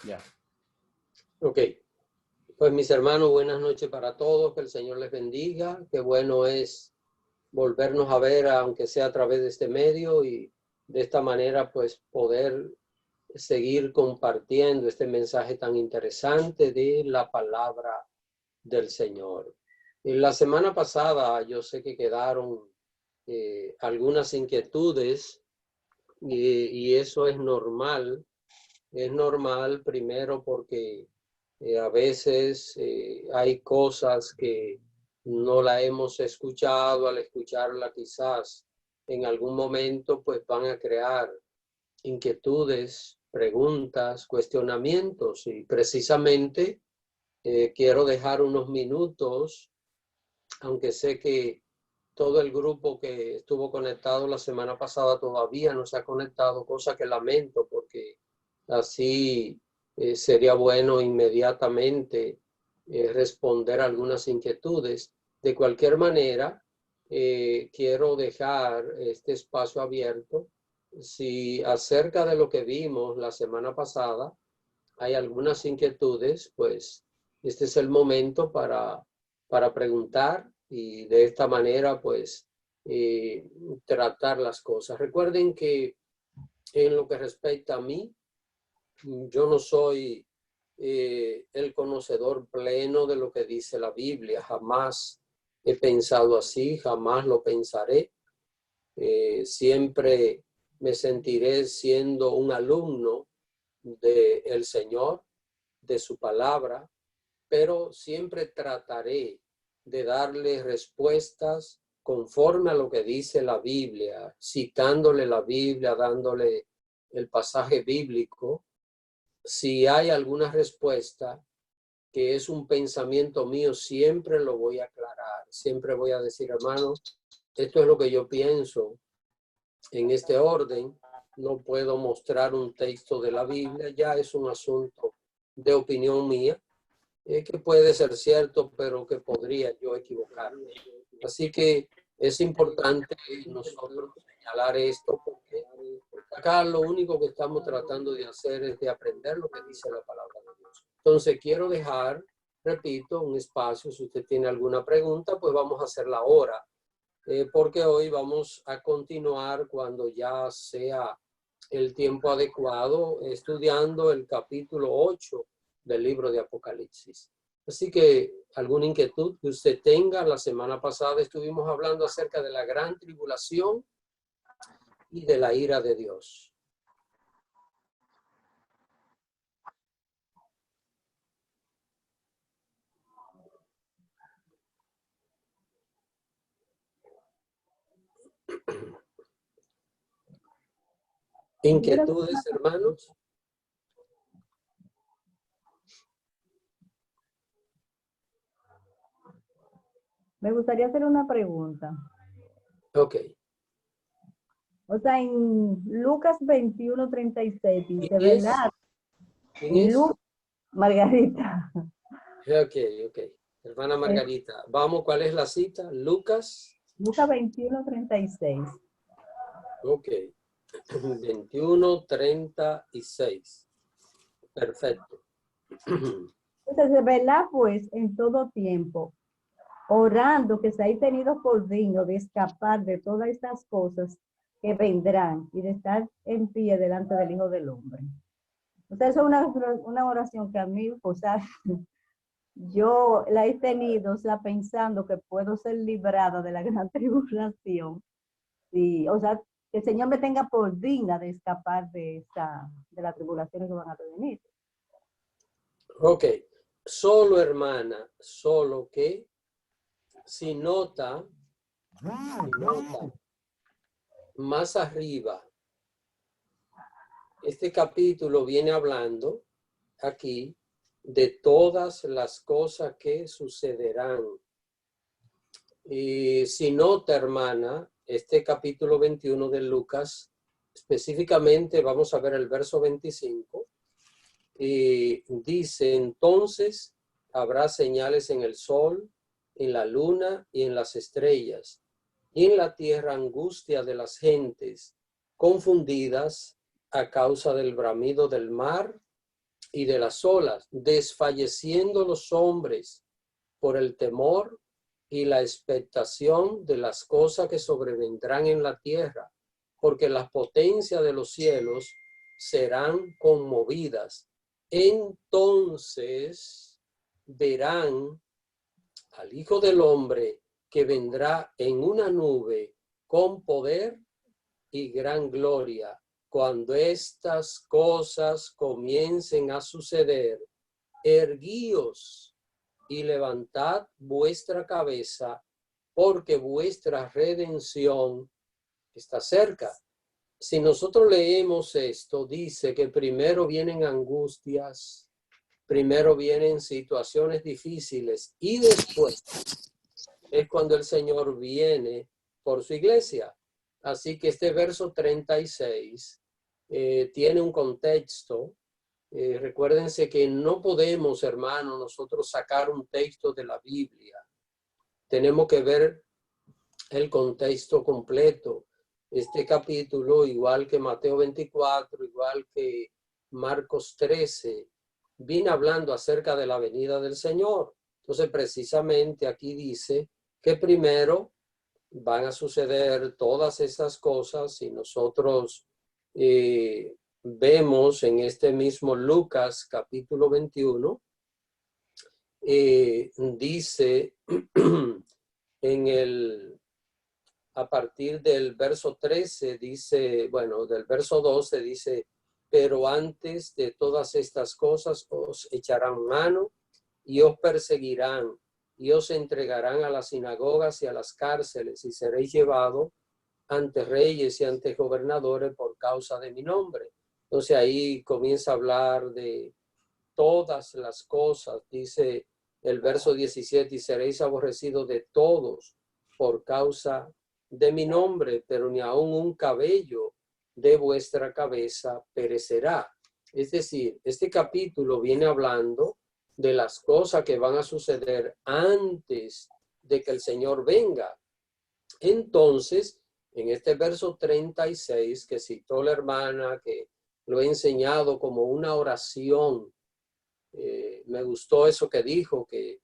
Ya. Ok, pues mis hermanos, buenas noches para todos, que el Señor les bendiga. Qué bueno es volvernos a ver, aunque sea a través de este medio, y de esta manera pues poder seguir compartiendo este mensaje tan interesante de la palabra del Señor. En la semana pasada yo sé que quedaron algunas inquietudes y eso es normal. Es normal primero porque a veces hay cosas que no la hemos escuchado, al escucharla quizás en algún momento pues van a crear inquietudes, preguntas, cuestionamientos, y precisamente quiero dejar unos minutos, aunque sé que todo el grupo que estuvo conectado la semana pasada todavía no se ha conectado, cosa que lamento porque así sería bueno inmediatamente responder algunas inquietudes. De cualquier manera, quiero dejar este espacio abierto. Si acerca de lo que vimos la semana pasada hay algunas inquietudes, pues este es el momento para preguntar y de esta manera, pues, tratar las cosas. Recuerden que en lo que respecta a mí, yo no soy el conocedor pleno de lo que dice la Biblia. Jamás he pensado así, jamás lo pensaré. Siempre me sentiré siendo un alumno del Señor, de su palabra, pero siempre trataré de darle respuestas conforme a lo que dice la Biblia, citándole la Biblia, dándole el pasaje bíblico. Si hay alguna respuesta que es un pensamiento mío, siempre lo voy a aclarar. Siempre voy a decir, hermanos, esto es lo que yo pienso en este orden. No puedo mostrar un texto de la Biblia, ya es un asunto de opinión mía, que puede ser cierto, pero que podría yo equivocarme. Así que es importante nosotros señalar esto porque acá lo único que estamos tratando de hacer es de aprender lo que dice la palabra de Dios. Entonces quiero dejar, repito, un espacio. Si usted tiene alguna pregunta, pues vamos a hacerla ahora, porque hoy vamos a continuar cuando ya sea el tiempo adecuado, estudiando el capítulo 8 del libro de Apocalipsis. Así que alguna inquietud que usted tenga. La semana pasada estuvimos hablando acerca de la gran tribulación y de la ira de Dios. ¿Inquietudes, hermanos? Me gustaría hacer una pregunta. Ok. O sea, en Lucas 21:36 dice, ¿Quién es? ¿verdad? ¿Quién es? Margarita. Ok. Hermana Margarita, vamos, ¿cuál es la cita? Lucas. Lucas 21:36. Ok. 21:36. Perfecto. Entonces, ¿verdad? Pues en todo tiempo, orando que seáis tenidos por digno de escapar de todas estas cosas que vendrán y de estar en pie delante del Hijo del Hombre. O sea, eso es una oración que a mí, o sea, yo la he tenido, o sea, pensando que puedo ser librada de la gran tribulación. Y, o sea, que el Señor me tenga por digna de escapar de la tribulación que van a venir. Ok. Solo, hermana, solo que si nota más arriba, este capítulo viene hablando aquí de todas las cosas que sucederán. Y si nota, hermana, este capítulo 21 de Lucas, específicamente vamos a ver el verso 25, y dice: entonces habrá señales en el sol, en la luna y en las estrellas, y en la tierra angustia de las gentes, confundidas a causa del bramido del mar y de las olas, desfalleciendo los hombres por el temor y la expectación de las cosas que sobrevendrán en la tierra, porque las potencias de los cielos serán conmovidas. Entonces verán al Hijo del Hombre que vendrá en una nube con poder y gran gloria. Cuando estas cosas comiencen a suceder, erguíos y levantad vuestra cabeza, porque vuestra redención está cerca. Si nosotros leemos esto, dice que primero vienen angustias, primero vienen situaciones difíciles y después es cuando el Señor viene por su iglesia. Así que este verso 36 tiene un contexto. Recuérdense que no podemos, hermanos, nosotros sacar un texto de la Biblia. Tenemos que ver el contexto completo. Este capítulo, igual que Mateo 24, igual que Marcos 13, viene hablando acerca de la venida del Señor. Entonces, precisamente aquí dice que primero van a suceder todas esas cosas y nosotros vemos en este mismo Lucas capítulo 21, dice a partir del verso 13 dice, bueno, del verso 12 dice, pero antes de todas estas cosas os echarán mano y os perseguirán y os entregarán a las sinagogas y a las cárceles y seréis llevados ante reyes y ante gobernadores por causa de mi nombre. Entonces ahí comienza a hablar de todas las cosas, dice el verso 17, y seréis aborrecidos de todos por causa de mi nombre, pero ni aun un cabello de vuestra cabeza perecerá. Es decir, este capítulo viene hablando de las cosas que van a suceder antes de que el Señor venga. Entonces, en este verso 36 que citó la hermana, que lo he enseñado como una oración, me gustó eso que dijo, que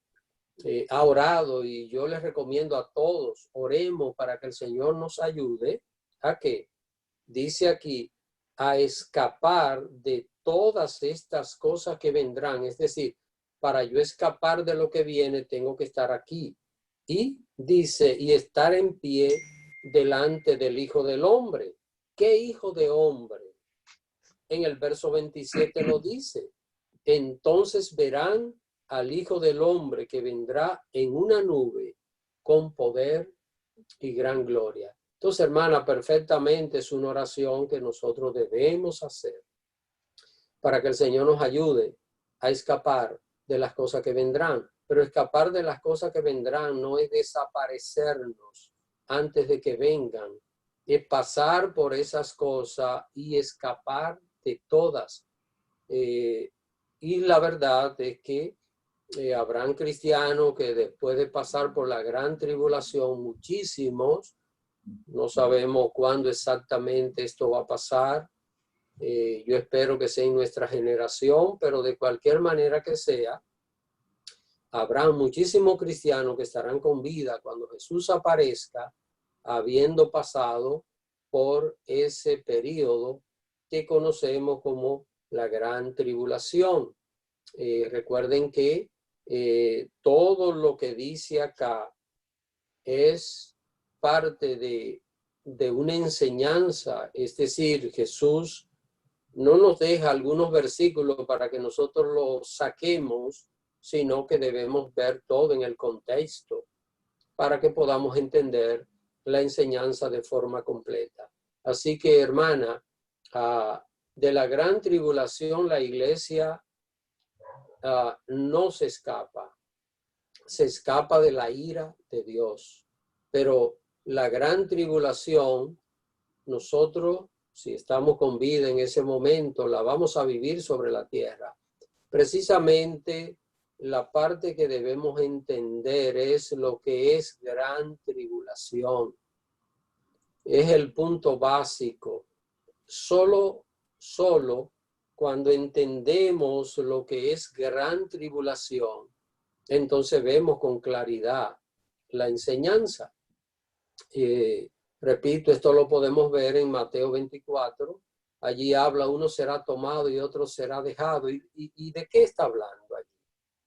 ha orado, y yo les recomiendo a todos, oremos para que el Señor nos ayude a que, dice aquí, a escapar de todas estas cosas que vendrán. Es decir, para yo escapar de lo que viene, tengo que estar aquí. Y dice, y estar en pie delante del Hijo del Hombre. ¿Qué Hijo de Hombre? En el verso 27 lo dice. Entonces verán al Hijo del Hombre que vendrá en una nube con poder y gran gloria. Entonces, hermana, perfectamente es una oración que nosotros debemos hacer para que el Señor nos ayude a escapar de las cosas que vendrán. Pero escapar de las cosas que vendrán no es desaparecernos antes de que vengan, es pasar por esas cosas y escapar de todas. Y la verdad es que habrán cristianos que después de pasar por la gran tribulación, muchísimos, no sabemos cuándo exactamente esto va a pasar. Yo espero que sea en nuestra generación, pero de cualquier manera que sea, habrá muchísimos cristianos que estarán con vida cuando Jesús aparezca, habiendo pasado por ese periodo que conocemos como la gran tribulación. Recuerden que todo lo que dice acá es parte de una enseñanza, es decir, Jesús no nos deja algunos versículos para que nosotros los saquemos, sino que debemos ver todo en el contexto para que podamos entender la enseñanza de forma completa. Así que, hermana, de la gran tribulación la iglesia no se escapa de la ira de Dios. Pero la gran tribulación, nosotros, si estamos con vida en ese momento, la vamos a vivir sobre la tierra. Precisamente la parte que debemos entender es lo que es gran tribulación. Es el punto básico. Solo cuando entendemos lo que es gran tribulación, entonces vemos con claridad la enseñanza. Repito, esto lo podemos ver en Mateo 24. Allí habla, uno será tomado y otro será dejado. ¿Y de qué está hablando allí?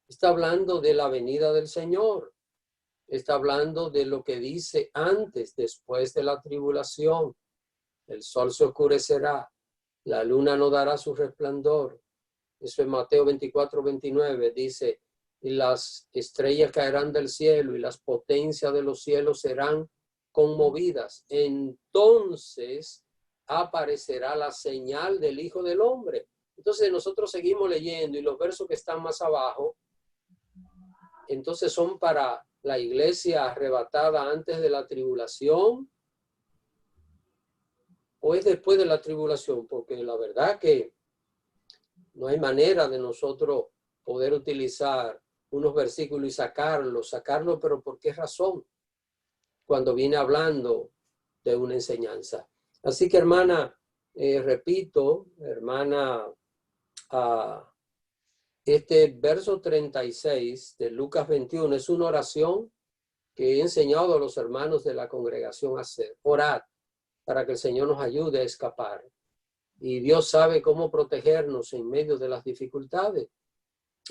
Está hablando de la venida del Señor. Está hablando de lo que dice antes, después de la tribulación. El sol se oscurecerá, la luna no dará su resplandor. Eso es Mateo 24, 29. Dice, y las estrellas caerán del cielo y las potencias de los cielos serán conmovidas. Entonces aparecerá la señal del Hijo del Hombre. Entonces nosotros seguimos leyendo y los versos que están más abajo, entonces son para la iglesia arrebatada antes de la tribulación o es después de la tribulación, porque la verdad que no hay manera de nosotros poder utilizar unos versículos y sacarlo, pero ¿por qué razón? Cuando viene hablando de una enseñanza. Así que, hermana, repito, hermana, este verso 36 de Lucas 21 es una oración que he enseñado a los hermanos de la congregación a hacer. Orad para que el Señor nos ayude a escapar. Y Dios sabe cómo protegernos en medio de las dificultades.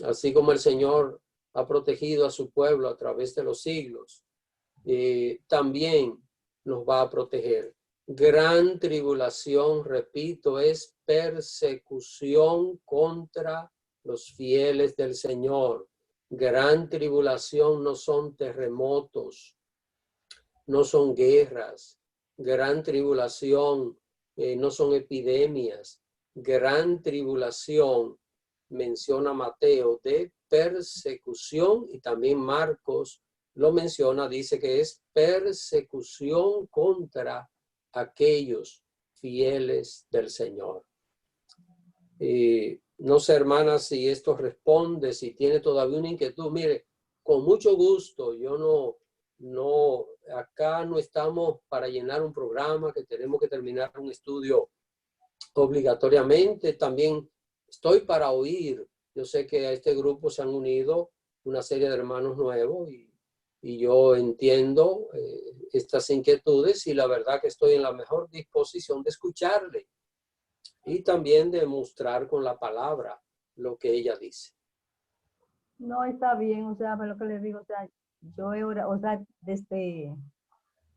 Así como el Señor ha protegido a su pueblo a través de los siglos, también nos va a proteger. Gran tribulación, repito, es persecución contra los fieles del Señor. Gran tribulación no son terremotos, no son guerras. Gran tribulación no son epidemias. Gran tribulación, menciona Mateo, de persecución, y también Marcos lo menciona, dice que es persecución contra aquellos fieles del Señor. No sé, hermana, si esto responde, si tiene todavía una inquietud. Mire, con mucho gusto, yo acá no estamos para llenar un programa que tenemos que terminar un estudio obligatoriamente. También estoy para oír. Yo sé que a este grupo se han unido una serie de hermanos nuevos y yo entiendo estas inquietudes y la verdad que estoy en la mejor disposición de escucharle y también de mostrar con la palabra lo que ella dice. No, está bien, o sea, lo que le digo, o sea, yo he orado, o sea, desde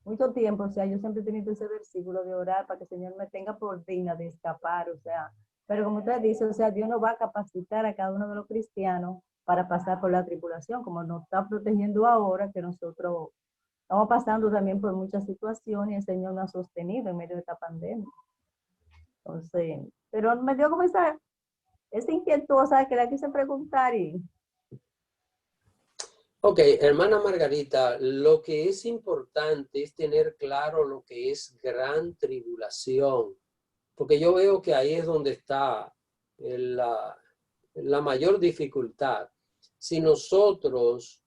mucho tiempo, o sea, yo siempre he tenido ese versículo de orar para que el Señor me tenga por digna de escapar, o sea, pero como usted dice, o sea, Dios nos va a capacitar a cada uno de los cristianos para pasar por la tribulación, como nos está protegiendo ahora, que nosotros estamos pasando también por muchas situaciones y el Señor nos ha sostenido en medio de esta pandemia. Entonces, pero me dio como esa inquietud, o sea, que la quise preguntar y... Ok, hermana Margarita, lo que es importante es tener claro lo que es gran tribulación, porque yo veo que ahí es donde está la mayor dificultad. Si nosotros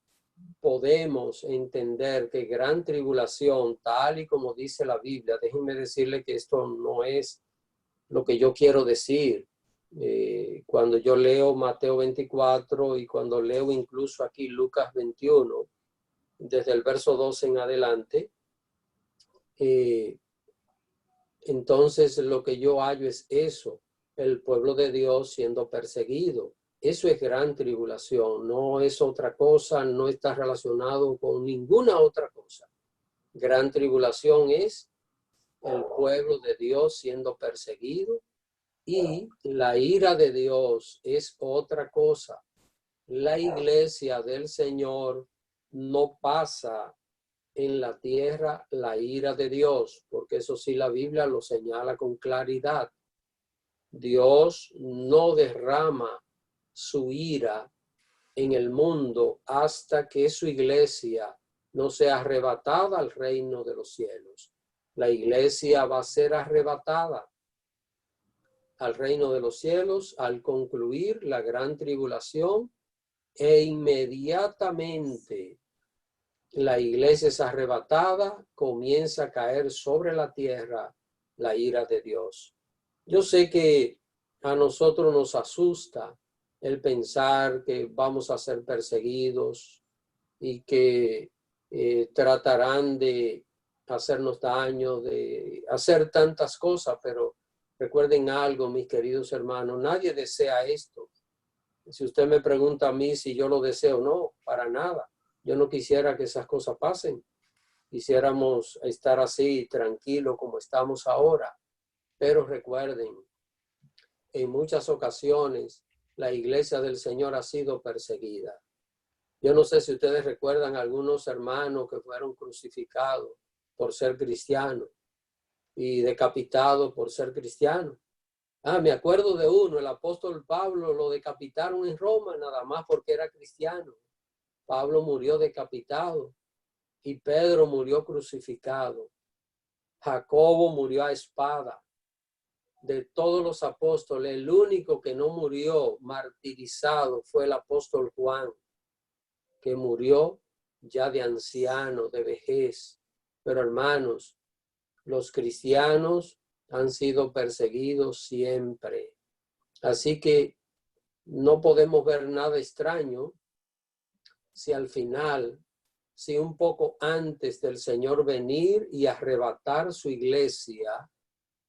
podemos entender que gran tribulación, tal y como dice la Biblia, déjenme decirle que esto no es lo que yo quiero decir. Cuando yo leo Mateo 24 y cuando leo incluso aquí Lucas 21, desde el verso 12 en adelante, entonces lo que yo hallo es eso, el pueblo de Dios siendo perseguido. Eso es gran tribulación, no es otra cosa, no está relacionado con ninguna otra cosa. Gran tribulación es el pueblo de Dios siendo perseguido y la ira de Dios es otra cosa. La iglesia del Señor no pasa en la tierra la ira de Dios, porque eso sí la Biblia lo señala con claridad. Dios no derrama su ira en el mundo hasta que su iglesia no sea arrebatada al reino de los cielos. La iglesia va a ser arrebatada al reino de los cielos al concluir la gran tribulación e inmediatamente la iglesia es arrebatada, comienza a caer sobre la tierra la ira de Dios. Yo sé que A nosotros nos asusta el pensar que vamos a ser perseguidos y que tratarán de hacernos daño, de hacer tantas cosas, pero recuerden algo, mis queridos hermanos, nadie desea esto. Si usted me pregunta a mí si yo lo deseo, no, para nada. Yo no quisiera que esas cosas pasen. Quisiéramos estar así, tranquilo como estamos ahora. Pero recuerden, en muchas ocasiones la iglesia del Señor ha sido perseguida. Yo no sé si ustedes recuerdan algunos hermanos que fueron crucificados por ser cristianos y decapitados por ser cristianos. Me acuerdo de uno, el apóstol Pablo, lo decapitaron en Roma nada más porque era cristiano. Pablo murió decapitado y Pedro murió crucificado. Jacobo murió a espada. De todos los apóstoles, el único que no murió martirizado fue el apóstol Juan, que murió ya de anciano, de vejez. Pero hermanos, los cristianos han sido perseguidos siempre. Así que no podemos ver nada extraño si al final, si un poco antes del Señor venir y arrebatar su iglesia,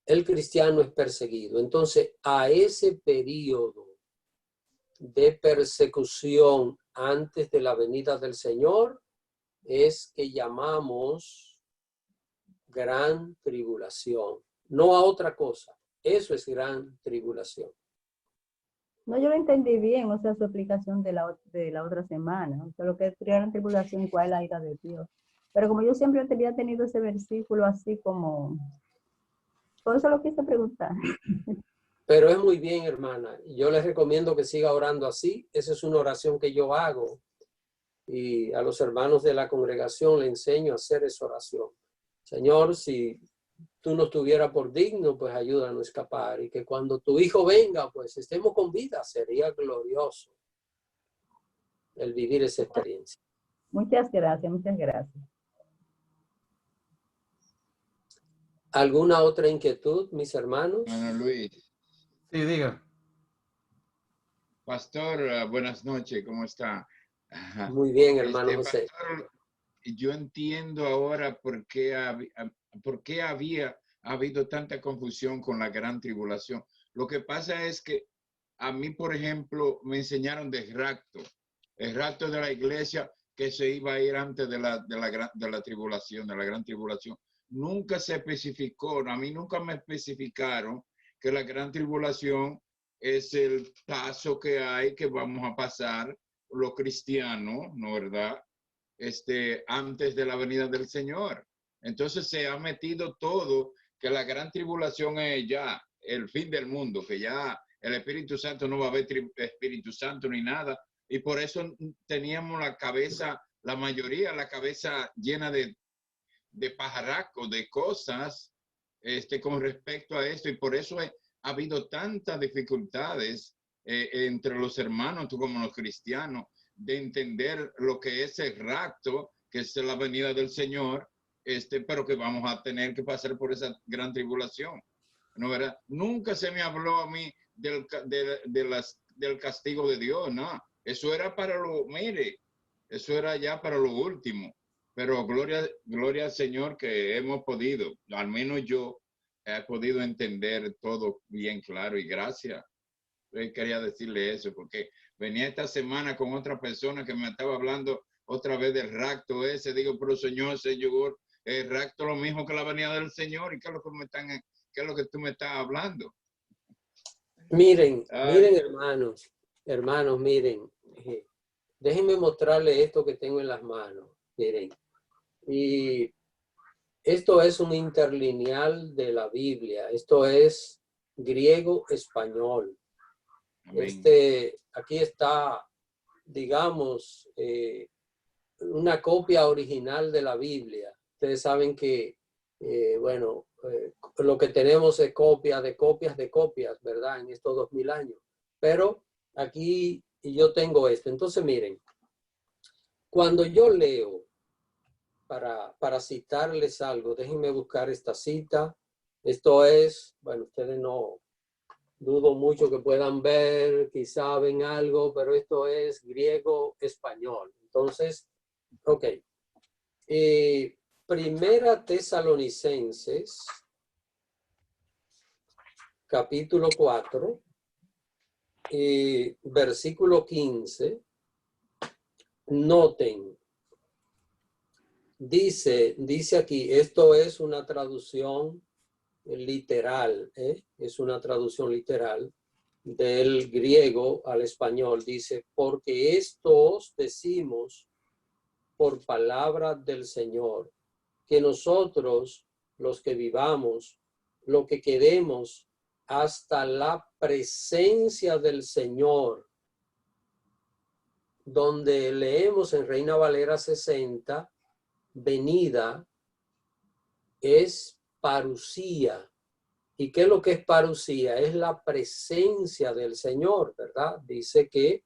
el cristiano es perseguido. Entonces, a ese periodo de persecución antes de la venida del Señor es que llamamos gran tribulación, no a otra cosa. Eso es gran tribulación. No, yo lo entendí bien, o sea, su explicación de la otra semana, o sea, lo que es gran tribulación y cuál es la ira de Dios. Pero como yo siempre había tenido ese versículo así como, por eso lo quise preguntar. Pero es muy bien, hermana. Yo les recomiendo que siga orando así. Esa es una oración que yo hago. Y a los hermanos de la congregación le enseño a hacer esa oración. Señor, si tú nos tuvieras por digno, pues ayúdanos a escapar. Y que cuando tu hijo venga, pues estemos con vida. Sería glorioso el vivir esa experiencia. Muchas gracias, muchas gracias. ¿Alguna otra inquietud, mis hermanos? Hermano Luis. Sí, diga. Pastor, buenas noches, ¿cómo está? Muy bien, hermano José. Pastor, yo entiendo ahora por qué había habido tanta confusión con la gran tribulación. Lo que pasa es que a mí, por ejemplo, me enseñaron el rapto de la iglesia que se iba a ir antes de la tribulación, de la gran tribulación. Nunca se especificó, a mí nunca me especificaron que la gran tribulación es el paso que hay que vamos a pasar los cristianos, ¿no verdad? Antes de la venida del Señor. Entonces se ha metido todo que la gran tribulación es ya el fin del mundo, que ya el Espíritu Santo no va a haber Espíritu Santo ni nada. Y por eso teníamos la cabeza, la mayoría, la cabeza llena de pajaracos, de cosas con respecto a esto. Y por eso ha habido tantas dificultades entre los hermanos, como los cristianos, de entender lo que es el rapto, que es la venida del Señor, pero que vamos a tener que pasar por esa gran tribulación. ¿No, verdad? Nunca se me habló a mí del castigo de Dios, no. Eso era para eso era ya para lo último. Pero gloria al Señor que hemos podido, al menos yo he podido entender todo bien claro y gracias. Yo quería decirle eso porque venía esta semana con otra persona que me estaba hablando otra vez del rapto ese. Digo, pero Señor, el rapto lo mismo que la venida del Señor. ¿Y qué es lo que tú me estás hablando? Miren, hermanos, miren. Déjenme mostrarles esto que tengo en las manos. Miren. Y esto es un interlineal de la Biblia. Esto es griego-español. Aquí está, digamos, una copia original de la Biblia. Ustedes saben que, lo que tenemos es copias de copias, ¿verdad? En estos 2000 años. Pero aquí yo tengo esto. Entonces, miren, cuando yo leo, para citarles algo, déjenme buscar esta cita. Esto es, bueno, ustedes no Dudo mucho que puedan ver, quizá ven algo, pero esto es griego-español. Entonces, ok. Primera Tesalonicenses, capítulo 4, versículo 15. Noten, dice aquí, esto es una traducción literal, es una traducción literal del griego al español. Dice, porque esto os decimos por palabra del Señor, que nosotros, los que vivamos, lo que queremos hasta la presencia del Señor, donde leemos en Reina Valera 60, venida, es parusía. ¿Y qué es lo que es parusía? Es la presencia del Señor, ¿verdad? Dice que,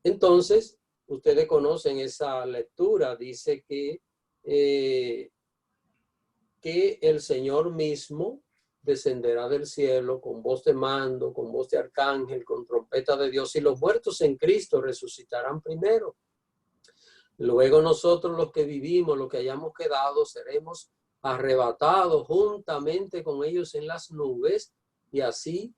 entonces, ustedes conocen esa lectura, dice que el Señor mismo descenderá del cielo con voz de mando, con voz de arcángel, con trompeta de Dios, y los muertos en Cristo resucitarán primero. Luego nosotros los que vivimos, los que hayamos quedado, seremos arrebatados juntamente con ellos en las nubes, y así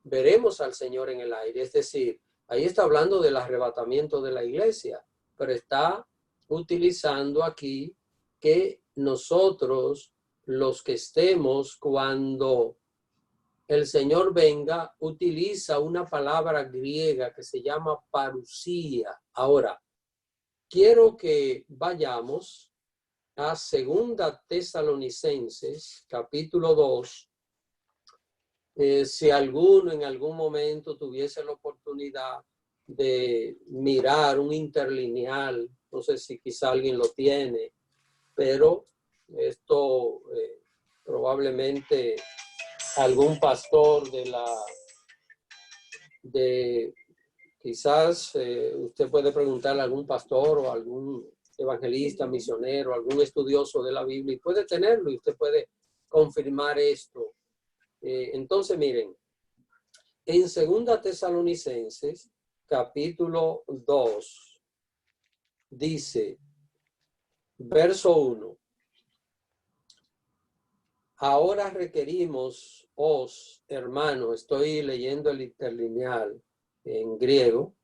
veremos al Señor en el aire. Es decir, ahí está hablando del arrebatamiento de la iglesia, pero está utilizando aquí que nosotros, los que estemos cuando el Señor venga, utiliza una palabra griega que se llama parusía. Ahora, quiero que vayamos a Segunda Tesalonicenses, capítulo 2. Si alguno en algún momento tuviese la oportunidad de mirar un interlineal, no sé si quizá alguien lo tiene, pero esto probablemente algún pastor quizás usted puede preguntarle a algún pastor o algún evangelista, misionero, algún estudioso de la Biblia, y puede tenerlo y usted puede confirmar esto. Entonces, miren, en Segunda Tesalonicenses, capítulo 2, dice, verso 1, ahora requerimos, hermanos, estoy leyendo el interlineal en griego,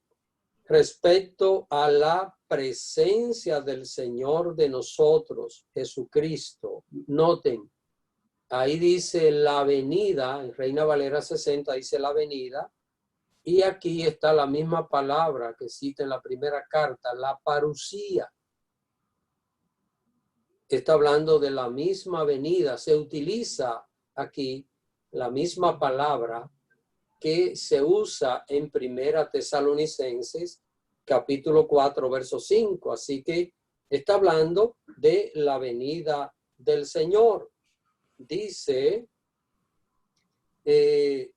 respecto a la presencia del Señor de nosotros, Jesucristo. Noten, ahí dice la venida, en Reina Valera 60 dice la venida, y aquí está la misma palabra que cita en la primera carta, la parusía. Está hablando de la misma venida. Se utiliza aquí la misma palabra que se usa en Primera Tesalonicenses, capítulo 4, verso 5. Así que está hablando de la venida del Señor. Dice de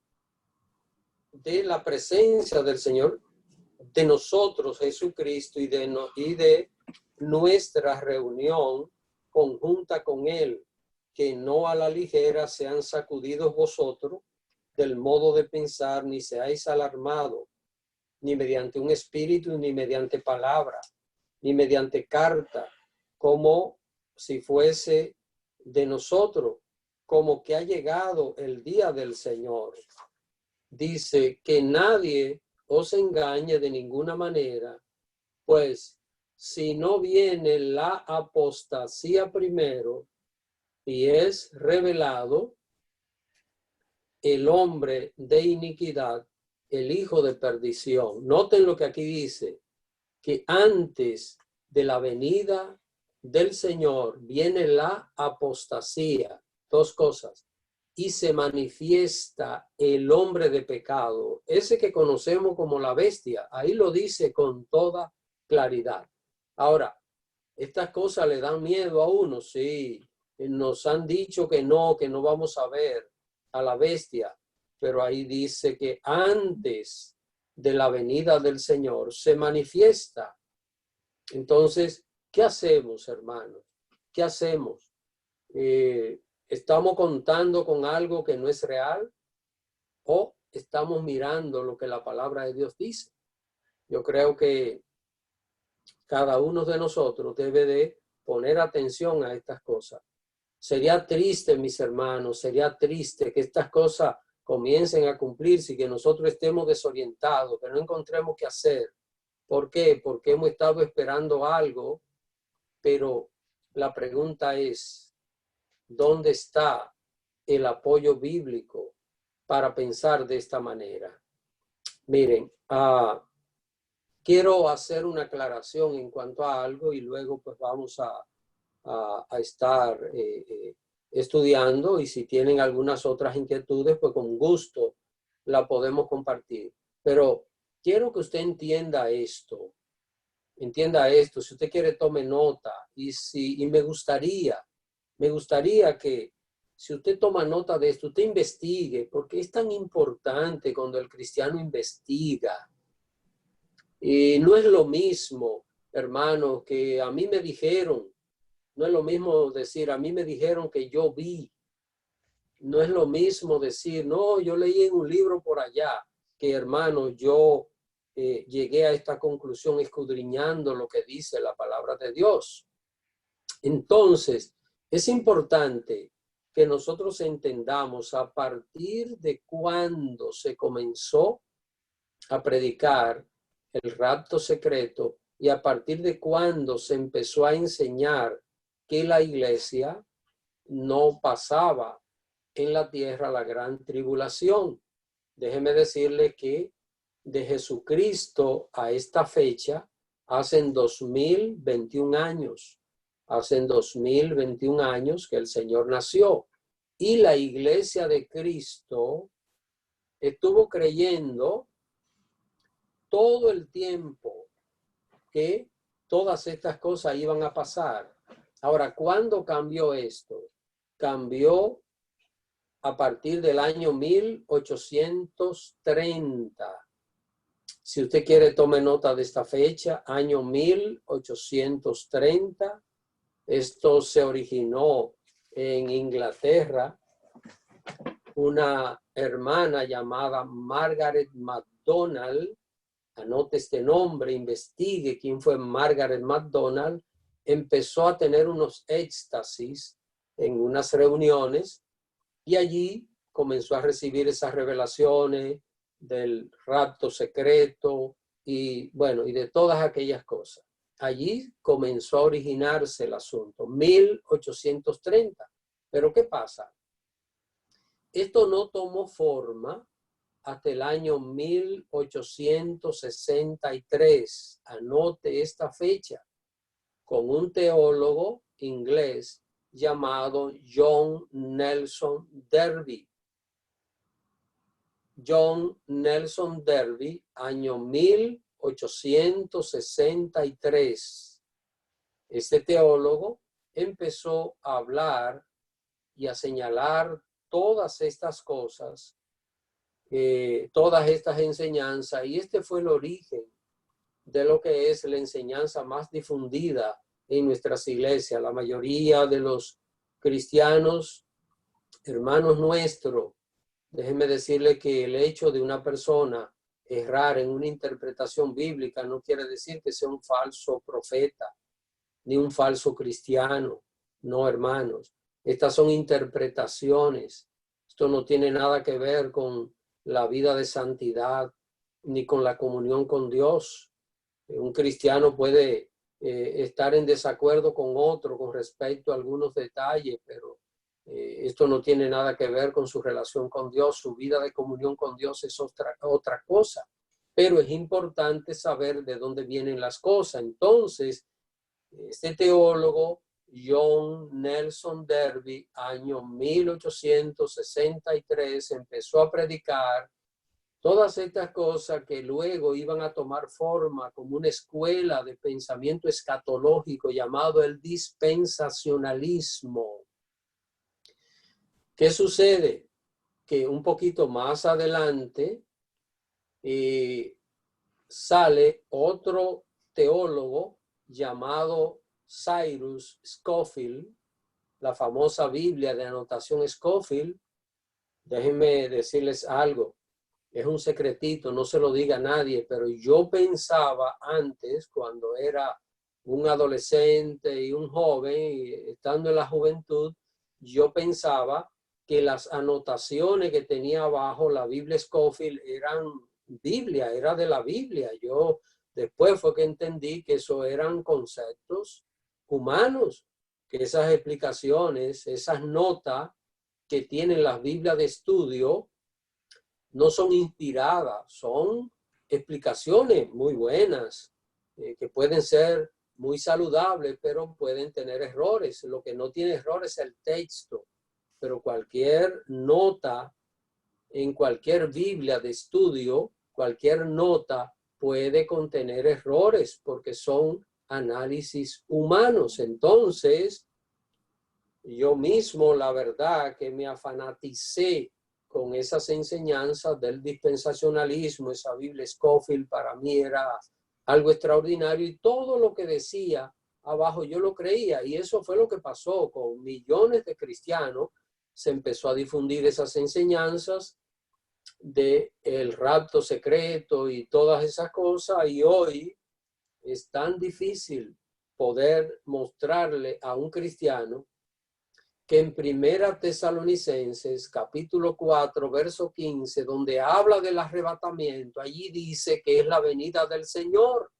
la presencia del Señor, de nosotros, Jesucristo, y de nuestra reunión conjunta con Él, que no a la ligera sean sacudidos vosotros del modo de pensar, ni seáis alarmados, ni mediante un espíritu, ni mediante palabra, ni mediante carta, como si fuese de nosotros, como que ha llegado el día del Señor. Dice que nadie os engañe de ninguna manera, pues si no viene la apostasía primero y es revelado el hombre de iniquidad, el hijo de perdición. Noten lo que aquí dice, que antes de la venida del Señor viene la apostasía. Dos cosas. Y se manifiesta el hombre de pecado, ese que conocemos como la bestia. Ahí lo dice con toda claridad. Ahora, estas cosas le dan miedo a uno, sí. Nos han dicho que no vamos a ver a la bestia, pero ahí dice que antes de la venida del Señor se manifiesta. Entonces, ¿qué hacemos, hermanos? ¿Qué hacemos? ¿Estamos contando con algo que no es real? ¿O estamos mirando lo que la palabra de Dios dice. Yo creo que cada uno de nosotros debe de poner atención a estas cosas. Sería triste, mis hermanos, sería triste que estas cosas comiencen a cumplirse y que nosotros estemos desorientados, que no encontremos qué hacer. ¿Por qué? Porque hemos estado esperando algo, pero la pregunta es, ¿dónde está el apoyo bíblico para pensar de esta manera? Miren, quiero hacer una aclaración en cuanto a algo y luego pues vamos a estar estudiando, y si tienen algunas otras inquietudes, pues con gusto la podemos compartir. Pero quiero que usted entienda esto. Si usted quiere, tome nota. Y me gustaría que si usted toma nota de esto, usted investigue, porque es tan importante cuando el cristiano investiga. Y no es lo mismo, hermano, que a mí me dijeron. No es lo mismo decir, a mí me dijeron que yo vi. No es lo mismo decir, no, yo leí en un libro por allá, que hermano, yo llegué a esta conclusión escudriñando lo que dice la palabra de Dios. Entonces, es importante que nosotros entendamos a partir de cuándo se comenzó a predicar el rapto secreto y a partir de cuándo se empezó a enseñar que la iglesia no pasaba en la tierra la gran tribulación. Déjeme decirle que de Jesucristo a esta fecha hacen 2021 años. Hacen 2021 años que el Señor nació. Y la iglesia de Cristo estuvo creyendo todo el tiempo que todas estas cosas iban a pasar. Ahora, ¿cuándo cambió esto? Cambió a partir del año 1830. Si usted quiere, tome nota de esta fecha, año 1830. Esto se originó en Inglaterra. Una hermana llamada Margaret MacDonald, anote este nombre, investigue quién fue Margaret MacDonald, empezó a tener unos éxtasis en unas reuniones y allí comenzó a recibir esas revelaciones del rapto secreto y bueno, y de todas aquellas cosas. Allí comenzó a originarse el asunto, 1830. Pero ¿qué pasa? Esto no tomó forma hasta el año 1863. Anote esta fecha, con un teólogo inglés llamado John Nelson Darby. John Nelson Darby, año 1863. Este teólogo empezó a hablar y a señalar todas estas cosas, todas estas enseñanzas, y este fue el origen de lo que es la enseñanza más difundida en nuestras iglesias. La mayoría de los cristianos, hermanos nuestros, déjenme decirle que el hecho de una persona errar en una interpretación bíblica no quiere decir que sea un falso profeta, ni un falso cristiano. No, hermanos. Estas son interpretaciones. Esto no tiene nada que ver con la vida de santidad, ni con la comunión con Dios. Un cristiano puede estar en desacuerdo con otro con respecto a algunos detalles, pero esto no tiene nada que ver con su relación con Dios. Su vida de comunión con Dios es otra cosa. Pero es importante saber de dónde vienen las cosas. Entonces, este teólogo, John Nelson Darby, año 1863, empezó a predicar todas estas cosas que luego iban a tomar forma como una escuela de pensamiento escatológico llamado el dispensacionalismo. ¿Qué sucede? Que un poquito más adelante sale otro teólogo llamado Cyrus Scofield, la famosa Biblia de anotación Scofield. Déjenme decirles algo. es un secretito, no se lo diga a nadie, pero yo pensaba antes, cuando era un adolescente y un joven, y estando en la juventud, yo pensaba que las anotaciones que tenía abajo la Biblia Scofield eran Biblia, era de la Biblia. Yo después fue que entendí que eso eran conceptos humanos, que esas explicaciones, esas notas que tienen las Biblias de estudio no son inspiradas, son explicaciones muy buenas, que pueden ser muy saludables, pero pueden tener errores. Lo que no tiene errores es el texto, pero cualquier nota en cualquier Biblia de estudio, cualquier nota puede contener errores porque son análisis humanos. Entonces, yo mismo, la verdad que me afanaticé con esas enseñanzas del dispensacionalismo. Esa Biblia Scofield para mí era algo extraordinario y todo lo que decía abajo yo lo creía, y eso fue lo que pasó con millones de cristianos. Se empezó a difundir esas enseñanzas de el rapto secreto y todas esas cosas, y hoy es tan difícil poder mostrarle a un cristiano que en Primera Tesalonicenses, capítulo 4, verso 15, donde habla del arrebatamiento, allí dice que es la venida del Señor.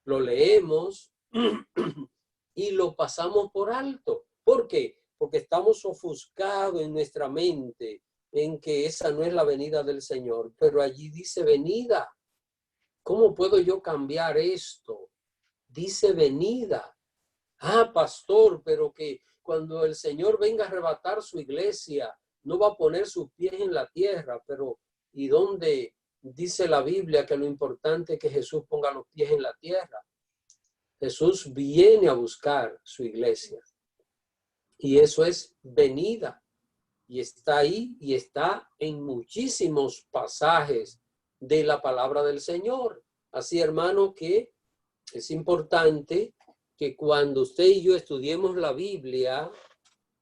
Lo leemos y lo pasamos por alto. ¿Por qué? Porque estamos ofuscados en nuestra mente en que esa no es la venida del Señor, pero allí dice venida. ¿Cómo puedo yo cambiar esto? Dice venida. Ah, pastor, pero que cuando el Señor venga a arrebatar su iglesia, no va a poner sus pies en la tierra, pero ¿y dónde dice la Biblia que lo importante es que Jesús ponga los pies en la tierra? Jesús viene a buscar su iglesia. Y eso es venida. Y está ahí y está en muchísimos pasajes de la palabra del Señor. Así, hermano, que es importante que cuando usted y yo estudiemos la Biblia,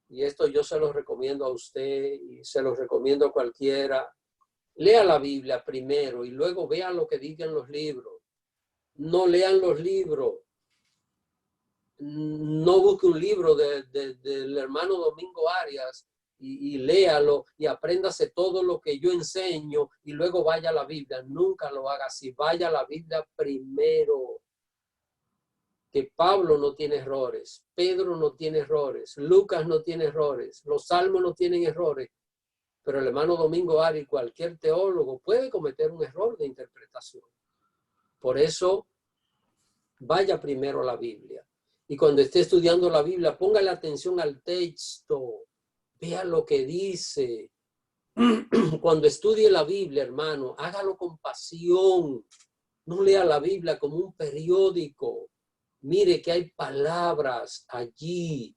y esto yo se lo recomiendo a usted y se lo recomiendo a cualquiera, lea la Biblia primero y luego vea lo que digan los libros. No lean los libros. No busque un libro del hermano Domingo Arias y léalo y apréndase todo lo que yo enseño y luego vaya a la Biblia. Nunca lo haga así. Vaya a la Biblia primero. Que Pablo no tiene errores, Pedro no tiene errores, Lucas no tiene errores, los salmos no tienen errores, pero el hermano Domingo Arias, cualquier teólogo, puede cometer un error de interpretación. Por eso, vaya primero a la Biblia. Y cuando esté estudiando la Biblia, póngale atención al texto, vea lo que dice. Cuando estudie la Biblia, hermano, hágalo con pasión. No lea la Biblia como un periódico. Mire que hay palabras allí.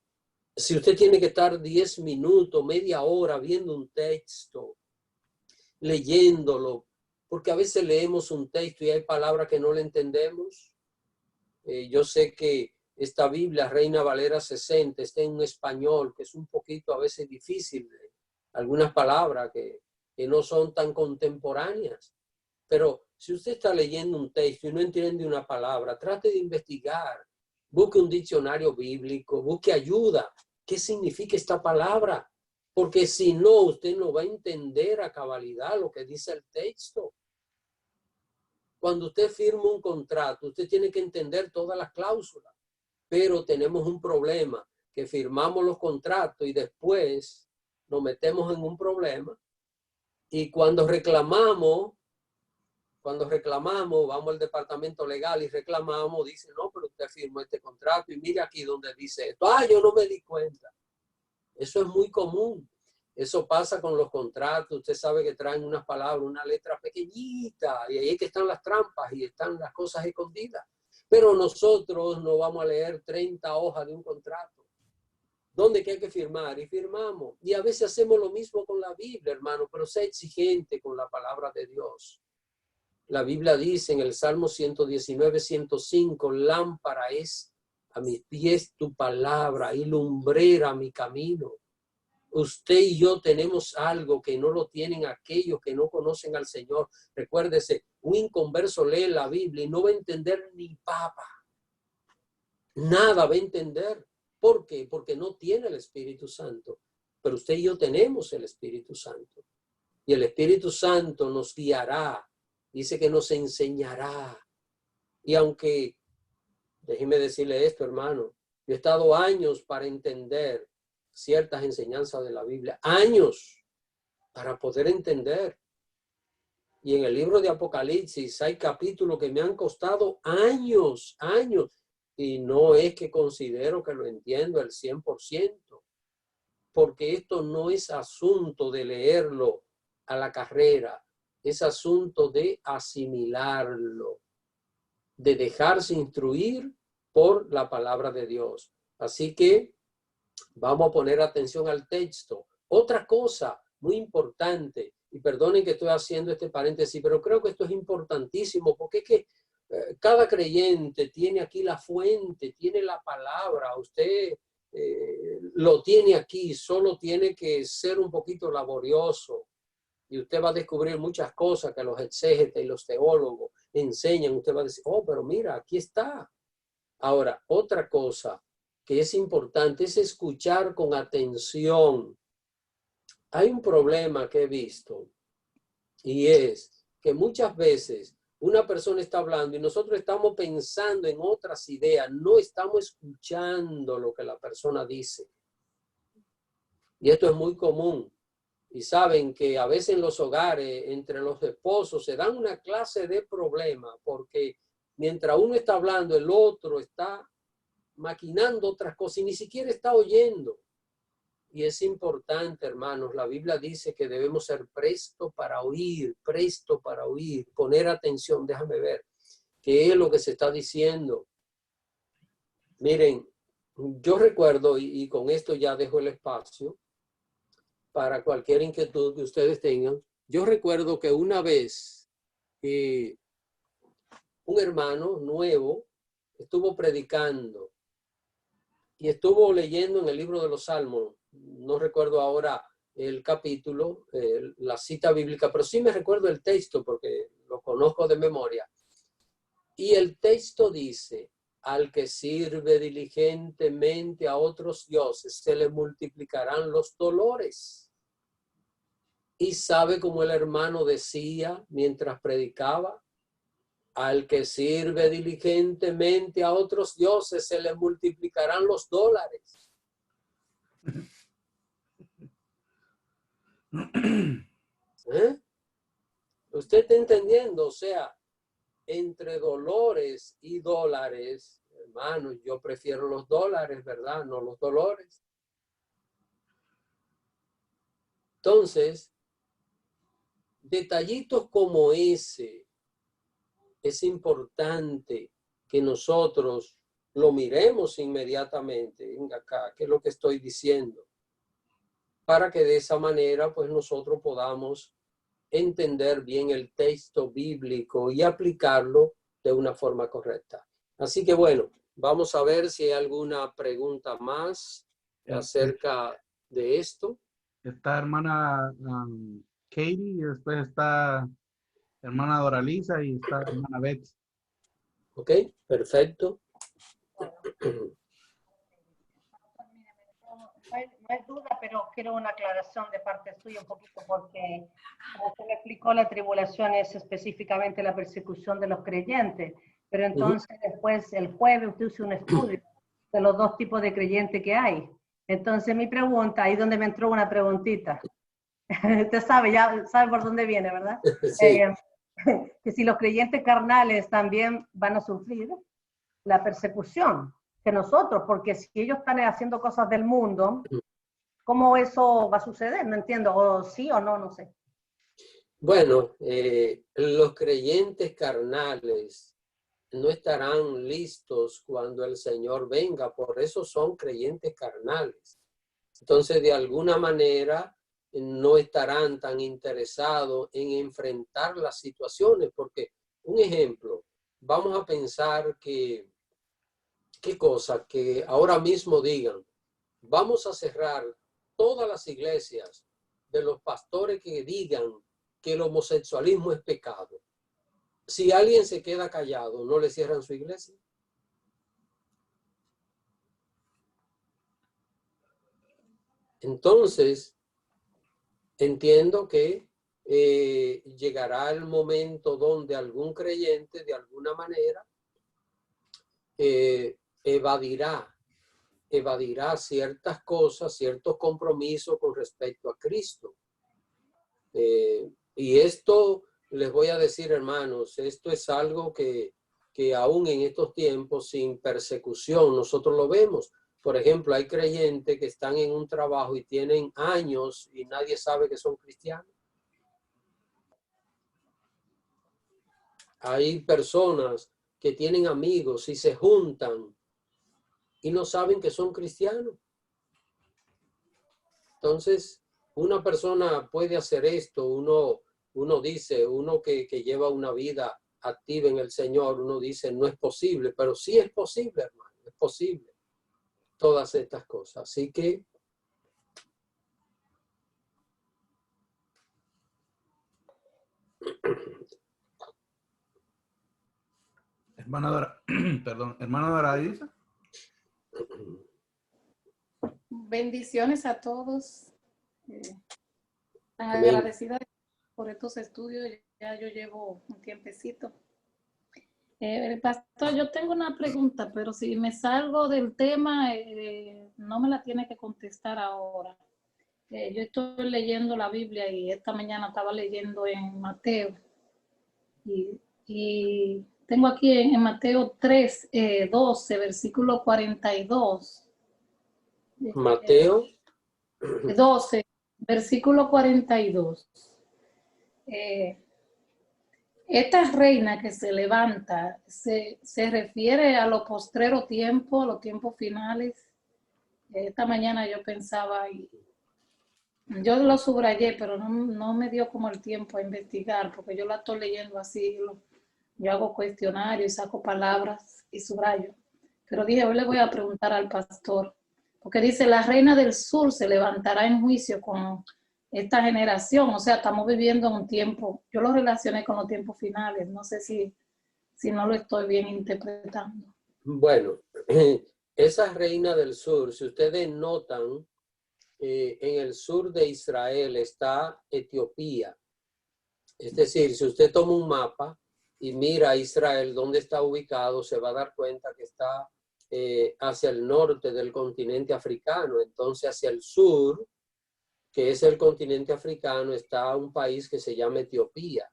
Si usted tiene que estar 10 minutos, media hora viendo un texto, leyéndolo, porque a veces leemos un texto y hay palabras que no le entendemos. Yo sé que esta Biblia, Reina Valera 60, está en un español que es un poquito a veces difícil. Algunas palabras que no son tan contemporáneas. Pero si usted está leyendo un texto y no entiende una palabra, trate de investigar. Busque un diccionario bíblico, busque ayuda. ¿Qué significa esta palabra? Porque si no, usted no va a entender a cabalidad lo que dice el texto. Cuando usted firma un contrato, usted tiene que entender todas las cláusulas. Pero tenemos un problema, que firmamos los contratos y después nos metemos en un problema. Y cuando reclamamos, vamos al departamento legal y reclamamos, dice, no, pero usted firmó este contrato y mire aquí donde dice esto. Ah, yo no me di cuenta. Eso es muy común. Eso pasa con los contratos. Usted sabe que traen unas palabras, una letra pequeñita, y ahí es que están las trampas y están las cosas escondidas. Pero nosotros no vamos a leer 30 hojas de un contrato. ¿Dónde que hay que firmar? Y firmamos. Y a veces hacemos lo mismo con la Biblia, hermano, pero sea exigente con la palabra de Dios. La Biblia dice en el Salmo 119, 105, lámpara es a mis pies tu palabra y lumbrera mi camino. Usted y yo tenemos algo que no lo tienen aquellos que no conocen al Señor. Recuérdese, un inconverso lee la Biblia y no va a entender ni papa. Nada va a entender. ¿Por qué? Porque no tiene el Espíritu Santo. Pero usted y yo tenemos el Espíritu Santo. Y el Espíritu Santo nos guiará. Dice que nos enseñará. Y aunque, déjeme decirle esto, hermano, yo he estado años para entender ciertas enseñanzas de la Biblia. Años para poder entender. Y en el libro de Apocalipsis hay capítulos que me han costado años. Y no es que considero que lo entiendo al 100%, porque esto no es asunto de leerlo a la carrera, es asunto de asimilarlo, de dejarse instruir por la palabra de Dios. Así que vamos a poner atención al texto. Otra cosa muy importante, y perdonen que estoy haciendo este paréntesis, pero creo que esto es importantísimo, porque es que cada creyente tiene aquí la fuente, tiene la palabra, usted lo tiene aquí, solo tiene que ser un poquito laborioso y usted va a descubrir muchas cosas que los exégetas y los teólogos enseñan. Usted va a decir, oh, pero mira, aquí está. Ahora, otra cosa que es importante es escuchar con atención. Hay un problema que he visto y es que muchas veces una persona está hablando y nosotros estamos pensando en otras ideas, no estamos escuchando lo que la persona dice. Y esto es muy común. Y saben que a veces en los hogares, entre los esposos, se dan una clase de problemas porque mientras uno está hablando, el otro está maquinando otras cosas y ni siquiera está oyendo. Y es importante, hermanos, la Biblia dice que debemos ser presto para oír, poner atención. Déjame ver qué es lo que se está diciendo. Miren, yo recuerdo, y con esto ya dejo el espacio para cualquier inquietud que ustedes tengan. Yo recuerdo que una vez un hermano nuevo estuvo predicando y estuvo leyendo en el libro de los Salmos. No recuerdo ahora el capítulo, la cita bíblica, pero sí me recuerdo el texto porque lo conozco de memoria. Y el texto dice, al que sirve diligentemente a otros dioses, se le multiplicarán los dolores. Y sabe como el hermano decía mientras predicaba, al que sirve diligentemente a otros dioses, se le multiplicarán los dólares. ¿Usted está entendiendo? O sea, entre dolores y dólares, hermanos, yo prefiero los dólares, ¿verdad? No los dolores. Entonces, detallitos como ese, es importante que nosotros lo miremos inmediatamente. Venga acá, ¿qué es lo que estoy diciendo? Para que de esa manera, pues nosotros podamos entender bien el texto bíblico y aplicarlo de una forma correcta. Así que bueno, vamos a ver si hay alguna pregunta más acerca de esto. Está hermana Katie, y después está hermana Doralisa y está hermana Beth. Ok, perfecto. No es duda, pero quiero una aclaración de parte suya un poquito, porque como usted me explicó, la tribulación es específicamente la persecución de los creyentes, pero entonces después el jueves usted hizo un estudio de los dos tipos de creyentes que hay. Entonces mi pregunta, ahí donde me entró una preguntita, usted sabe, ya sabe por dónde viene, ¿verdad? Sí. Que si los creyentes carnales también van a sufrir la persecución que nosotros, porque si ellos están haciendo cosas del mundo, ¿cómo eso va a suceder? No entiendo, o sí o no, no sé. Bueno, los creyentes carnales no estarán listos cuando el Señor venga, por eso son creyentes carnales. Entonces, de alguna manera, no estarán tan interesados en enfrentar las situaciones, porque, un ejemplo, vamos a pensar que, ¿qué cosa? Que ahora mismo digan, vamos a cerrar todas las iglesias, de los pastores que digan que el homosexualismo es pecado, si alguien se queda callado, ¿no le cierran su iglesia? Entonces, entiendo que llegará el momento donde algún creyente, de alguna manera, evadirá ciertas cosas, ciertos compromisos con respecto a Cristo. Y esto, les voy a decir, hermanos, esto es algo que aún en estos tiempos sin persecución nosotros lo vemos. Por ejemplo, hay creyentes que están en un trabajo y tienen años y nadie sabe que son cristianos. Hay personas que tienen amigos y se juntan y no saben que son cristianos. Entonces, una persona puede hacer esto, uno dice, uno que lleva una vida activa en el Señor, uno dice, no es posible, pero sí es posible, hermano, es posible. Todas estas cosas. Así que hermana Dora, perdón, hermana Doraliza. Bendiciones a todos. Amén. Agradecida por estos estudios. Ya yo llevo un tiempecito. Pastor, yo tengo una pregunta, pero si me salgo del tema, no me la tiene que contestar ahora. Yo estoy leyendo la Biblia y esta mañana estaba leyendo en Mateo. Y tengo aquí en Mateo 3, 12, versículo 42. Mateo 12, versículo 42. Esta reina que se levanta, se refiere a los postreros tiempos, los tiempos finales. Esta mañana yo pensaba, y yo lo subrayé, pero no me dio como el tiempo a investigar, porque yo la estoy leyendo así, yo hago cuestionarios y saco palabras y subrayo. Pero dije, hoy le voy a preguntar al pastor, porque dice, la reina del sur se levantará en juicio con esta generación. O sea, estamos viviendo en un tiempo, yo lo relacioné con los tiempos finales, no sé si no lo estoy bien interpretando. Bueno, esa reina del sur, si ustedes notan, en el sur de Israel está Etiopía. Es decir, si usted toma un mapa y mira a Israel, dónde está ubicado, se va a dar cuenta que está hacia el norte del continente africano. Entonces, hacia el sur, que es el continente africano, está un país que se llama Etiopía.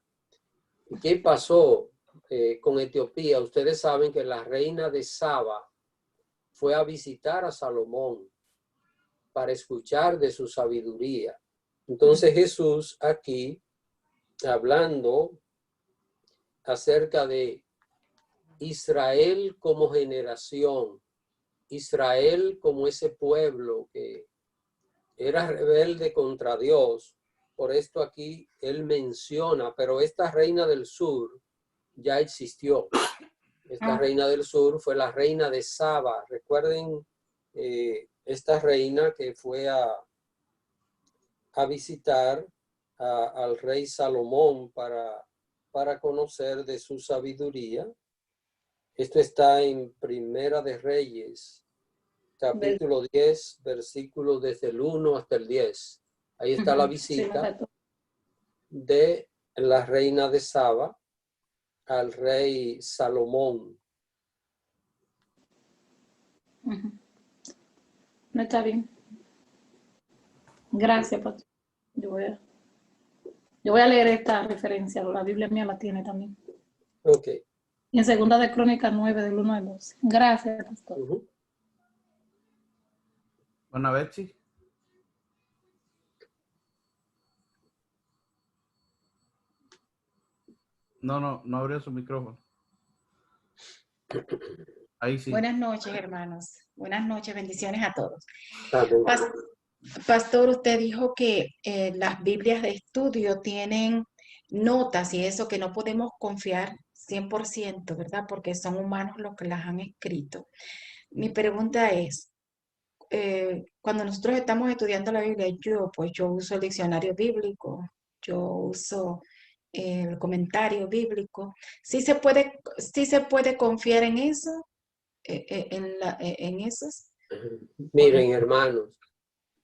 ¿Y qué pasó con Etiopía? Ustedes saben que la reina de Saba fue a visitar a Salomón para escuchar de su sabiduría. Entonces Jesús aquí, hablando acerca de Israel como generación, Israel como ese pueblo que era rebelde contra Dios, por esto aquí él menciona, pero esta reina del sur ya existió. Esta reina del sur fue la reina de Saba. Recuerden esta reina que fue a visitar al rey Salomón para conocer de su sabiduría. Esto está en Primera de Reyes, capítulo 10, versículos desde el 1 hasta el 10. Ahí está la visita de la reina de Saba al rey Salomón. No está bien. Gracias, pastor. Yo voy a leer esta referencia, la Biblia mía la tiene también. Ok. Y en Segunda de Crónicas 9, del 1 al 12. Gracias, pastor. Buena Betsy. No abrió su micrófono. Ahí sí. Buenas noches, hermanos. Buenas noches, bendiciones a todos. Amén. Pastor, usted dijo que las Biblias de estudio tienen notas y eso, que no podemos confiar 100%, ¿verdad? Porque son humanos los que las han escrito. Mi pregunta es, cuando nosotros estamos estudiando la Biblia, yo uso el diccionario bíblico, yo uso el comentario bíblico. Sí se puede confiar en eso, en esos. Miren, hermanos,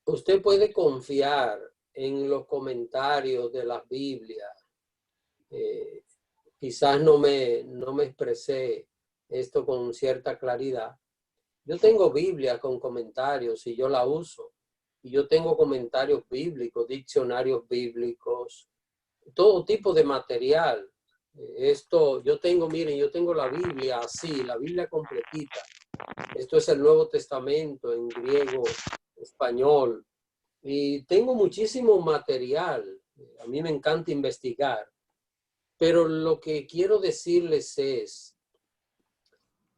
usted puede confiar en los comentarios de la Biblia. Quizás no me expresé esto con cierta claridad. Yo tengo Biblia con comentarios y yo la uso. Y yo tengo comentarios bíblicos, diccionarios bíblicos, todo tipo de material. Yo tengo la Biblia así, la Biblia completita. Esto es el Nuevo Testamento en griego, español. Y tengo muchísimo material. A mí me encanta investigar. Pero lo que quiero decirles es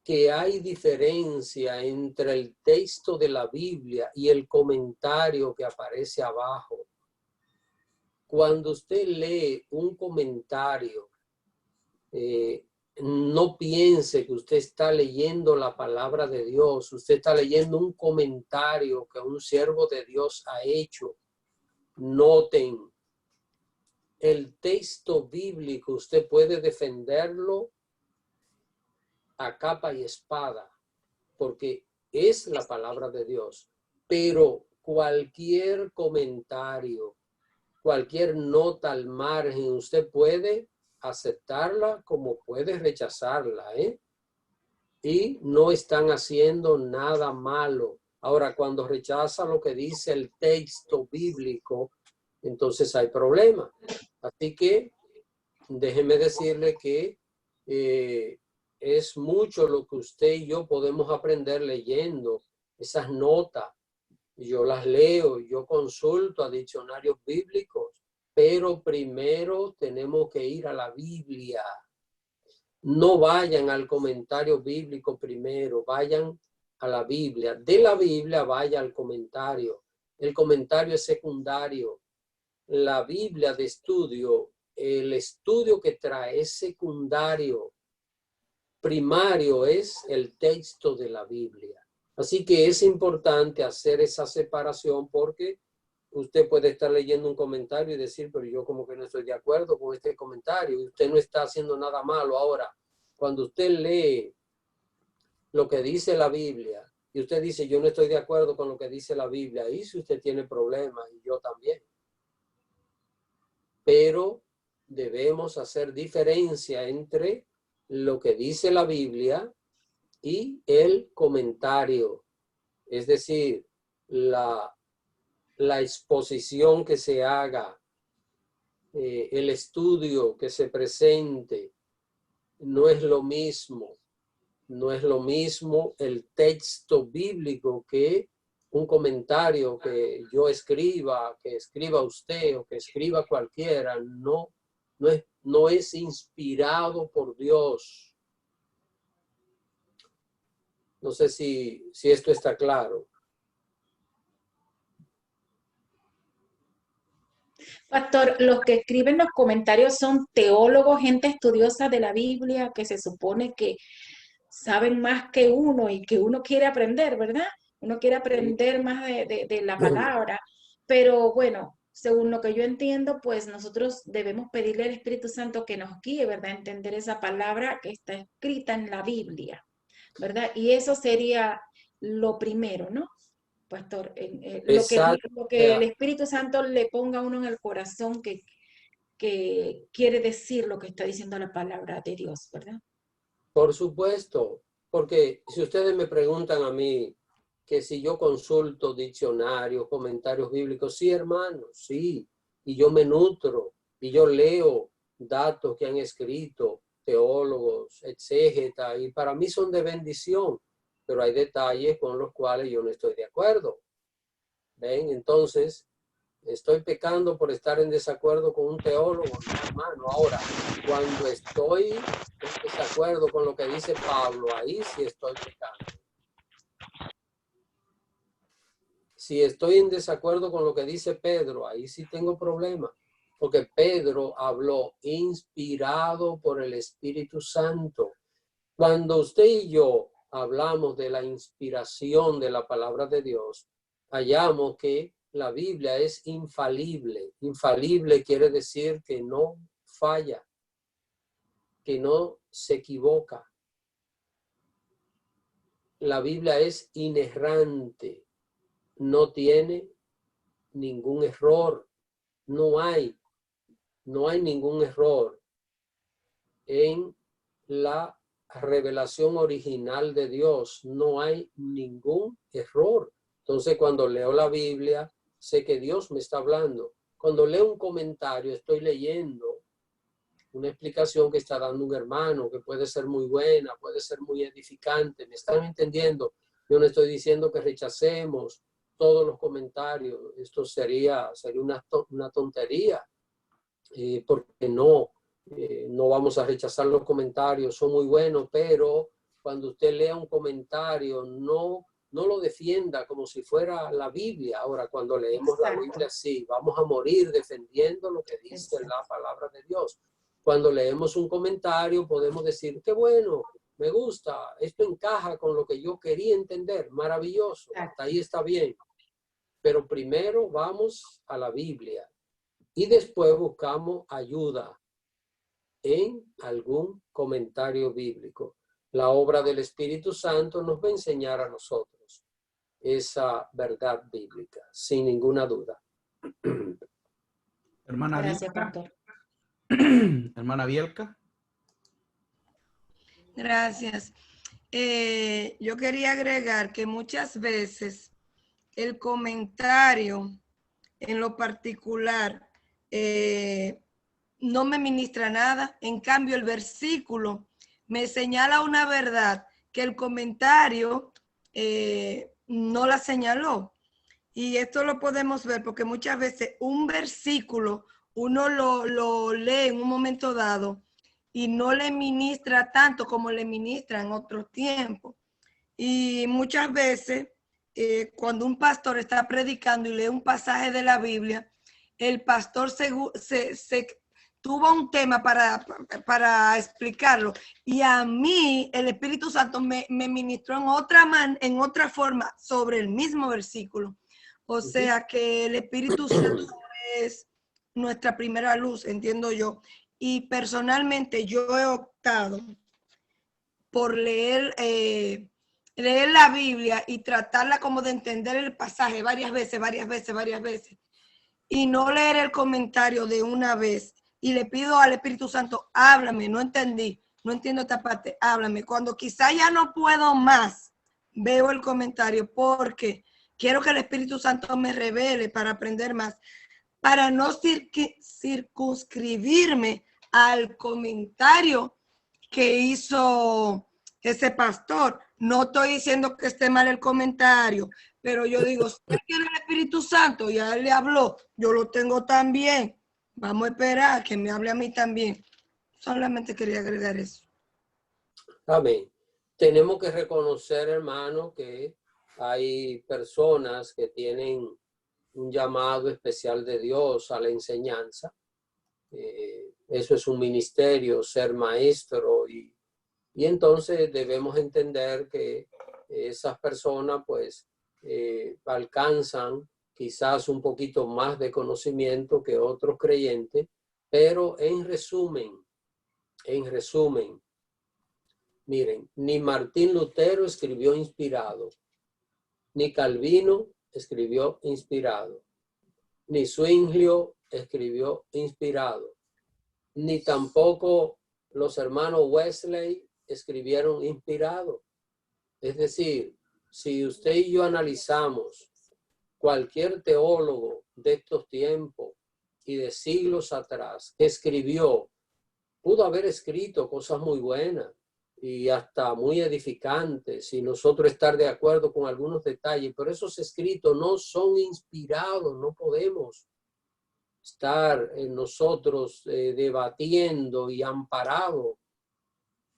que hay diferencia entre el texto de la Biblia y el comentario que aparece abajo. Cuando usted lee un comentario, no piense que usted está leyendo la palabra de Dios. Usted está leyendo un comentario que un siervo de Dios ha hecho. Noten, el texto bíblico usted puede defenderlo a capa y espada, porque es la palabra de Dios. Pero cualquier comentario, cualquier nota al margen, usted puede aceptarla como puede rechazarla, y no están haciendo nada malo. Ahora, cuando rechaza lo que dice el texto bíblico, entonces hay problema. Así que déjeme decirle que es mucho lo que usted y yo podemos aprender leyendo esas notas. Yo las leo, yo consulto a diccionarios bíblicos, pero primero tenemos que ir a la Biblia. No vayan al comentario bíblico primero, vayan a la Biblia. De la Biblia vaya al comentario. El comentario es secundario. La Biblia de estudio, el estudio que trae es secundario. Primario es el texto de la Biblia. Así que es importante hacer esa separación, porque usted puede estar leyendo un comentario y decir, pero yo como que no estoy de acuerdo con este comentario, y usted no está haciendo nada malo. Ahora, cuando usted lee lo que dice la Biblia y usted dice, yo no estoy de acuerdo con lo que dice la Biblia, ahí si usted tiene problemas, y yo también. Pero debemos hacer diferencia entre lo que dice la Biblia y el comentario, es decir, la exposición que se haga, el estudio que se presente. No es lo mismo. No es lo mismo el texto bíblico que un comentario que yo escriba, que escriba usted o que escriba cualquiera. No es inspirado por Dios. No sé si esto está claro. Pastor, los que escriben los comentarios son teólogos, gente estudiosa de la Biblia, que se supone que saben más que uno y que uno quiere aprender, ¿verdad? Uno quiere aprender más de la palabra. Pero bueno, según lo que yo entiendo, pues nosotros debemos pedirle al Espíritu Santo que nos guíe, ¿verdad? A entender esa palabra que está escrita en la Biblia, ¿verdad? Y eso sería lo primero, ¿no? Pastor, lo que el Espíritu Santo le ponga a uno en el corazón que quiere decir lo que está diciendo la palabra de Dios, ¿verdad? Por supuesto, porque si ustedes me preguntan a mí que si yo consulto diccionarios, comentarios bíblicos, sí, hermano, sí, y yo me nutro, y yo leo datos que han escrito teólogos, exégetas, y para mí son de bendición, pero hay detalles con los cuales yo no estoy de acuerdo. ¿Ven? Entonces, estoy pecando por estar en desacuerdo con un teólogo, no, hermano. Ahora, cuando estoy en desacuerdo con lo que dice Pablo, ahí sí estoy pecando. Si estoy en desacuerdo con lo que dice Pedro, ahí sí tengo problema, porque Pedro habló inspirado por el Espíritu Santo. Cuando usted y yo hablamos de la inspiración de la palabra de Dios, hallamos que la Biblia es infalible. Infalible quiere decir que no falla, que no se equivoca. La Biblia es inerrante, no tiene ningún error, no hay ningún error en la revelación original de Dios, no hay ningún error. Entonces, cuando leo la Biblia, sé que Dios me está hablando. Cuando leo un comentario, estoy leyendo una explicación que está dando un hermano, que puede ser muy buena, puede ser muy edificante. ¿Me están entendiendo? Yo no estoy diciendo que rechacemos todos los comentarios. Esto sería una tontería, porque no vamos a rechazar los comentarios, son muy buenos, pero cuando usted lea un comentario, no lo defienda como si fuera la Biblia. Ahora, cuando leemos la Biblia, sí, vamos a morir defendiendo lo que dice la palabra de Dios. Cuando leemos un comentario, podemos decir, qué bueno, me gusta, esto encaja con lo que yo quería entender, maravilloso, hasta ahí está bien. Pero primero vamos a la Biblia y después buscamos ayuda en algún comentario bíblico. La obra del Espíritu Santo nos va a enseñar a nosotros esa verdad bíblica, sin ninguna duda. Hermana Gracias, Bielka. pastor. Hermana Bielka. Gracias. Yo quería agregar que muchas veces el comentario en lo particular no me ministra nada. En cambio, el versículo me señala una verdad que el comentario no la señaló. Y esto lo podemos ver porque muchas veces un versículo uno lo lee en un momento dado y no le ministra tanto como le ministra en otros tiempos. Y muchas veces cuando un pastor está predicando y lee un pasaje de la Biblia, el pastor se tuvo un tema para explicarlo, y a mí el Espíritu Santo me ministró en otra forma sobre el mismo versículo. O sea que el Espíritu Santo es nuestra primera luz, entiendo yo. Y personalmente yo he optado por leer la Biblia y tratarla como de entender el pasaje varias veces, y no leer el comentario de una vez. Y le pido al Espíritu Santo, háblame, no entiendo esta parte, háblame. Cuando quizá ya no puedo más, veo el comentario porque quiero que el Espíritu Santo me revele para aprender más, para no circunscribirme al comentario que hizo ese pastor. No estoy diciendo que esté mal el comentario, pero yo digo, si él quiere el Espíritu Santo y a él le habló, yo lo tengo también. Vamos a esperar que me hable a mí también. Solamente quería agregar eso. Amén. Tenemos que reconocer, hermano, que hay personas que tienen un llamado especial de Dios a la enseñanza. Eso es un ministerio, ser maestro, y entonces debemos entender que esas personas pues alcanzan quizás un poquito más de conocimiento que otros creyentes, pero en resumen, miren, ni Martín Lutero escribió inspirado, ni Calvino escribió inspirado, ni Zwinglio escribió inspirado, ni tampoco los hermanos Wesley escribieron inspirado. Es decir, si usted y yo analizamos cualquier teólogo de estos tiempos y de siglos atrás que escribió, pudo haber escrito cosas muy buenas y hasta muy edificantes, y nosotros estar de acuerdo con algunos detalles, pero esos escritos no son inspirados. No podemos estar nosotros debatiendo y amparados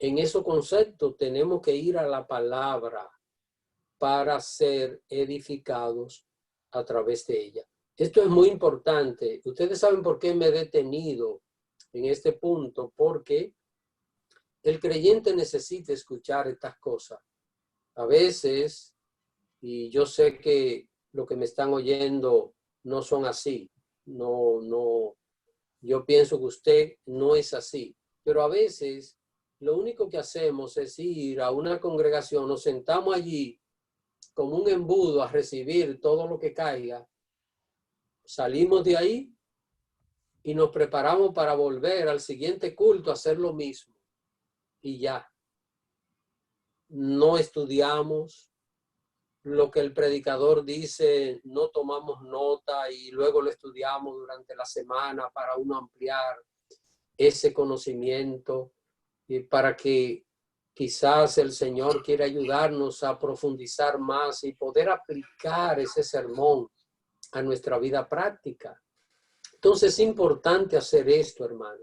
en esos conceptos. Tenemos que ir a la palabra para ser edificados a través de ella. Esto es muy importante. Ustedes saben por qué me he detenido en este punto, porque el creyente necesita escuchar estas cosas. A veces, y yo sé que lo que me están oyendo no son así, no, yo pienso que usted no es así, pero a veces lo único que hacemos es ir a una congregación, nos sentamos allí como un embudo a recibir todo lo que caiga, salimos de ahí y nos preparamos para volver al siguiente culto a hacer lo mismo. Y ya, no estudiamos lo que el predicador dice, no tomamos nota y luego lo estudiamos durante la semana para uno ampliar ese conocimiento y para que quizás el Señor quiera ayudarnos a profundizar más y poder aplicar ese sermón a nuestra vida práctica. Entonces es importante hacer esto, hermano.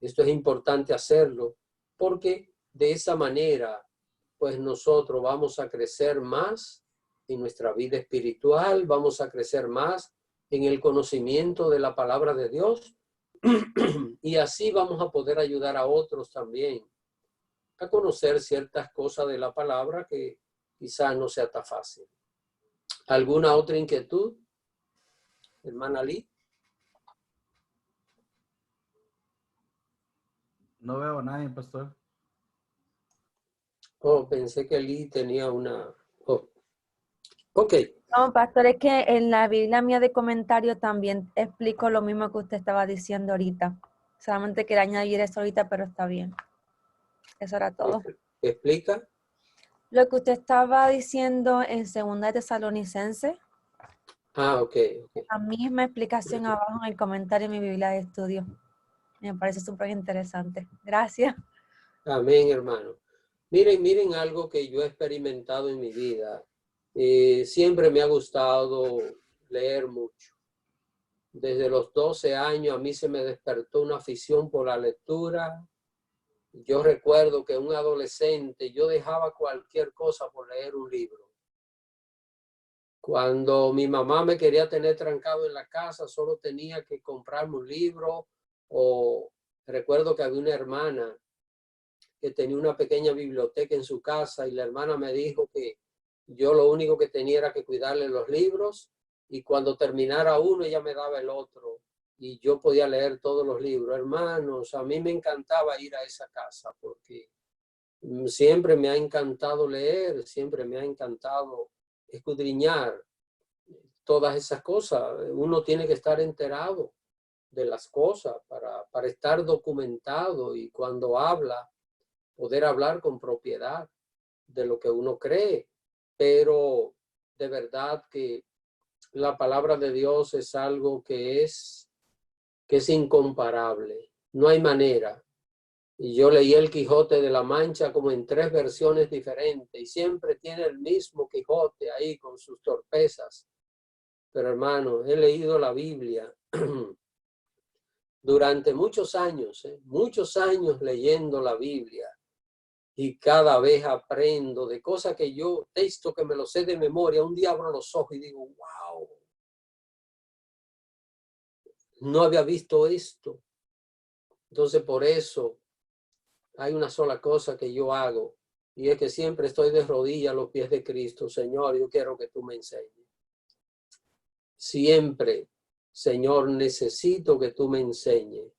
Esto es importante hacerlo porque de esa manera, pues nosotros vamos a crecer más en nuestra vida espiritual, vamos a crecer más en el conocimiento de la palabra de Dios y así vamos a poder ayudar a otros también a conocer ciertas cosas de la palabra que quizás no sea tan fácil. ¿Alguna otra inquietud, hermana Lee? No veo a nadie, pastor. Oh, pensé que Lee tenía una... Oh. Ok. No, pastor, es que en la Biblia mía de comentario también explico lo mismo que usted estaba diciendo ahorita. Solamente quería añadir eso ahorita, pero está bien. Eso era todo. ¿Explica? Lo que usted estaba diciendo en 2 Tesalonicenses, Ah, ok. la misma explicación abajo en el comentario de mi Biblia de estudio. Me parece súper interesante. Gracias. Amén, hermano. Miren algo que yo he experimentado en mi vida. Siempre me ha gustado leer mucho. Desde los 12 años a mí se me despertó una afición por la lectura. Yo recuerdo que un adolescente yo dejaba cualquier cosa por leer un libro. Cuando mi mamá me quería tener trancado en la casa, solo tenía que comprarme un libro. O recuerdo que había una hermana que tenía una pequeña biblioteca en su casa y la hermana me dijo que yo lo único que tenía era que cuidarle los libros y cuando terminara uno ella me daba el otro y yo podía leer todos los libros. Hermanos, a mí me encantaba ir a esa casa porque siempre me ha encantado leer, siempre me ha encantado escudriñar todas esas cosas. Uno tiene que estar enterado de las cosas para estar documentado y cuando habla, poder hablar con propiedad de lo que uno cree. Pero de verdad que la palabra de Dios es algo que es incomparable. No hay manera. Y yo leí el Quijote de la Mancha como en 3 versiones diferentes y siempre tiene el mismo Quijote ahí con sus torpezas. Pero hermano, he leído la Biblia durante muchos años leyendo la Biblia y cada vez aprendo de cosas que yo, texto que me lo sé de memoria, un día abro los ojos y digo, wow, no había visto esto. Entonces por eso hay una sola cosa que yo hago y es que siempre estoy de rodillas a los pies de Cristo. Señor, yo quiero que tú me enseñes. Siempre, Señor, necesito que tú me enseñes.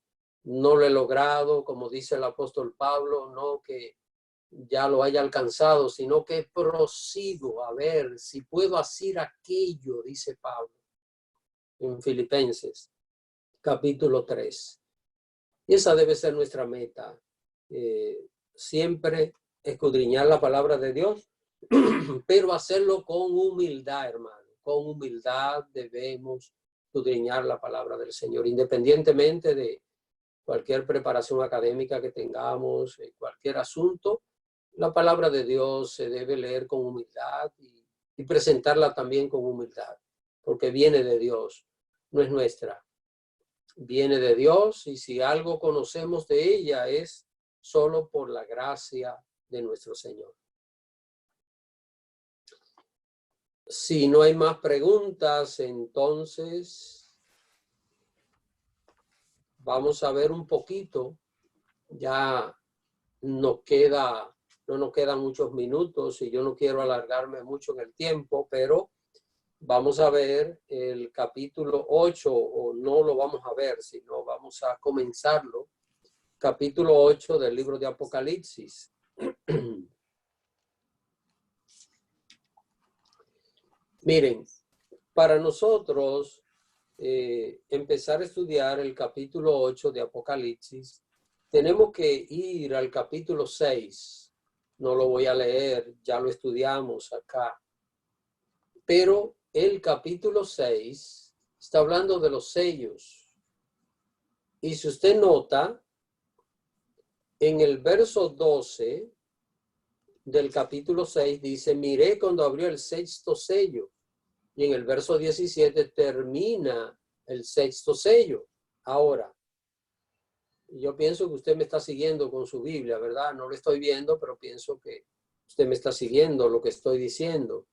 No lo he logrado, como dice el apóstol Pablo, no que ya lo haya alcanzado, sino que prosigo a ver si puedo hacer aquello, dice Pablo en Filipenses, capítulo 3. Y esa debe ser nuestra meta. Siempre escudriñar la palabra de Dios, pero hacerlo con humildad, hermano. Con humildad debemos escudriñar la palabra del Señor, independientemente de cualquier preparación académica que tengamos, cualquier asunto. La palabra de Dios se debe leer con humildad y presentarla también con humildad, porque viene de Dios, no es nuestra. Viene de Dios y si algo conocemos de ella es solo por la gracia de nuestro Señor. Si no hay más preguntas, entonces vamos a ver un poquito. Ya nos queda no nos quedan muchos minutos y yo no quiero alargarme mucho en el tiempo, pero vamos a ver el capítulo 8, o no lo vamos a ver, sino vamos a comenzarlo. Capítulo 8 del libro de Apocalipsis. Miren, para nosotros empezar a estudiar el capítulo 8 de Apocalipsis, tenemos que ir al capítulo 6. No lo voy a leer, ya lo estudiamos acá. Pero el capítulo 6 está hablando de los sellos. Y si usted nota, en el verso 12 del capítulo 6 dice, miré cuando abrió el sexto sello. Y en el verso 17 termina el sexto sello. Ahora, yo pienso que usted me está siguiendo con su Biblia, ¿verdad? No lo estoy viendo, pero pienso que usted me está siguiendo lo que estoy diciendo.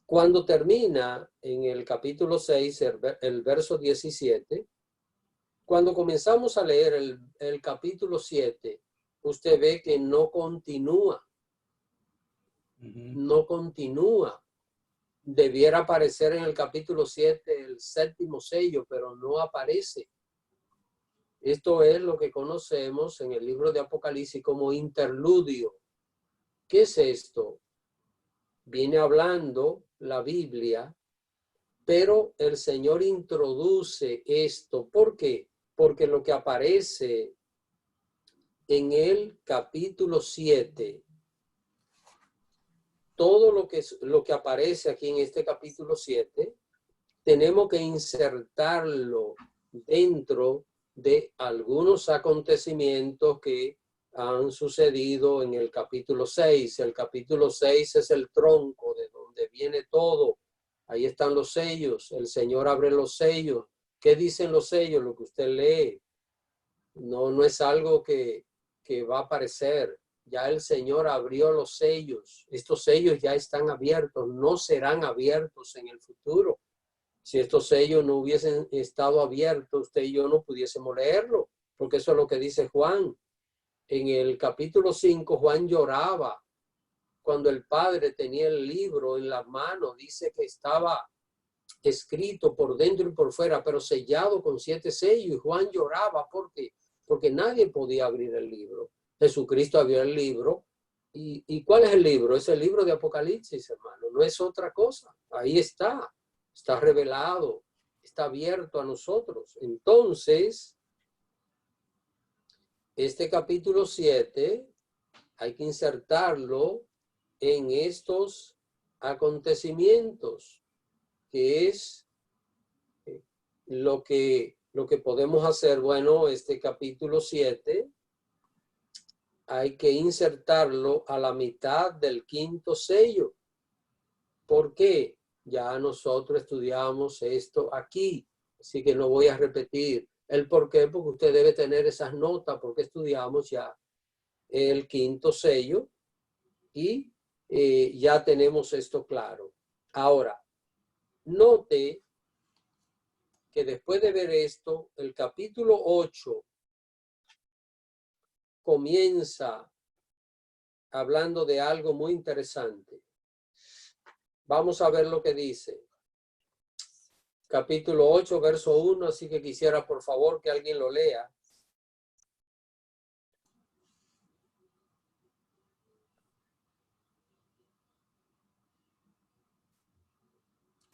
Cuando termina en el capítulo 6, el verso 17, cuando comenzamos a leer el capítulo 7, usted ve que no continúa. No continúa. Debiera aparecer en el capítulo 7 el séptimo sello, pero no aparece. Esto es lo que conocemos en el libro de Apocalipsis como interludio. ¿Qué es esto? Viene hablando la Biblia, pero el Señor introduce esto. ¿Por qué? Porque lo que aparece en el capítulo 7, todo lo que aparece aquí en este capítulo 7, tenemos que insertarlo dentro de algunos acontecimientos que han sucedido en el capítulo 6. El capítulo 6 es el tronco de donde viene todo. Ahí están los sellos. El Señor abre los sellos. ¿Qué dicen los sellos? Lo que usted lee. No es algo que va a aparecer. Ya el Señor abrió los sellos. Estos sellos ya están abiertos. No serán abiertos en el futuro. Si estos sellos no hubiesen estado abiertos, usted y yo no pudiésemos leerlo. Porque eso es lo que dice Juan. En el capítulo 5, Juan lloraba cuando el Padre tenía el libro en las manos. Dice que estaba escrito por dentro y por fuera, pero sellado con 7 sellos. Y Juan lloraba porque nadie podía abrir el libro. Jesucristo abrió el libro. ¿Y cuál es el libro? Es el libro de Apocalipsis, hermano. No es otra cosa. Ahí está. Está revelado. Está abierto a nosotros. Entonces, este capítulo 7 hay que insertarlo en estos acontecimientos, que es lo que podemos hacer. Bueno, este capítulo 7 hay que insertarlo a la mitad del quinto sello. ¿Por qué? Ya nosotros estudiamos esto aquí, así que no voy a repetir el por qué, porque usted debe tener esas notas, porque estudiamos ya el quinto sello y ya tenemos esto claro. Ahora, note que después de ver esto, el capítulo 8 comienza hablando de algo muy interesante. Vamos a ver lo que dice. Capítulo 8, verso 1, así que quisiera por favor que alguien lo lea.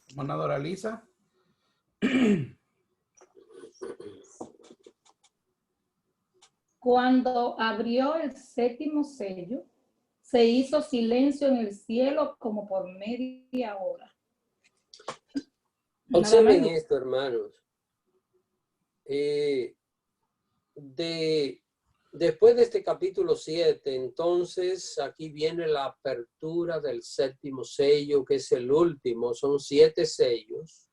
Hermana Doralisa. Cuando abrió el séptimo sello, se hizo silencio en el cielo como por media hora. Observen esto, hermanos. Después de este capítulo 7, entonces aquí viene la apertura del séptimo sello, que es el último. Son 7 sellos.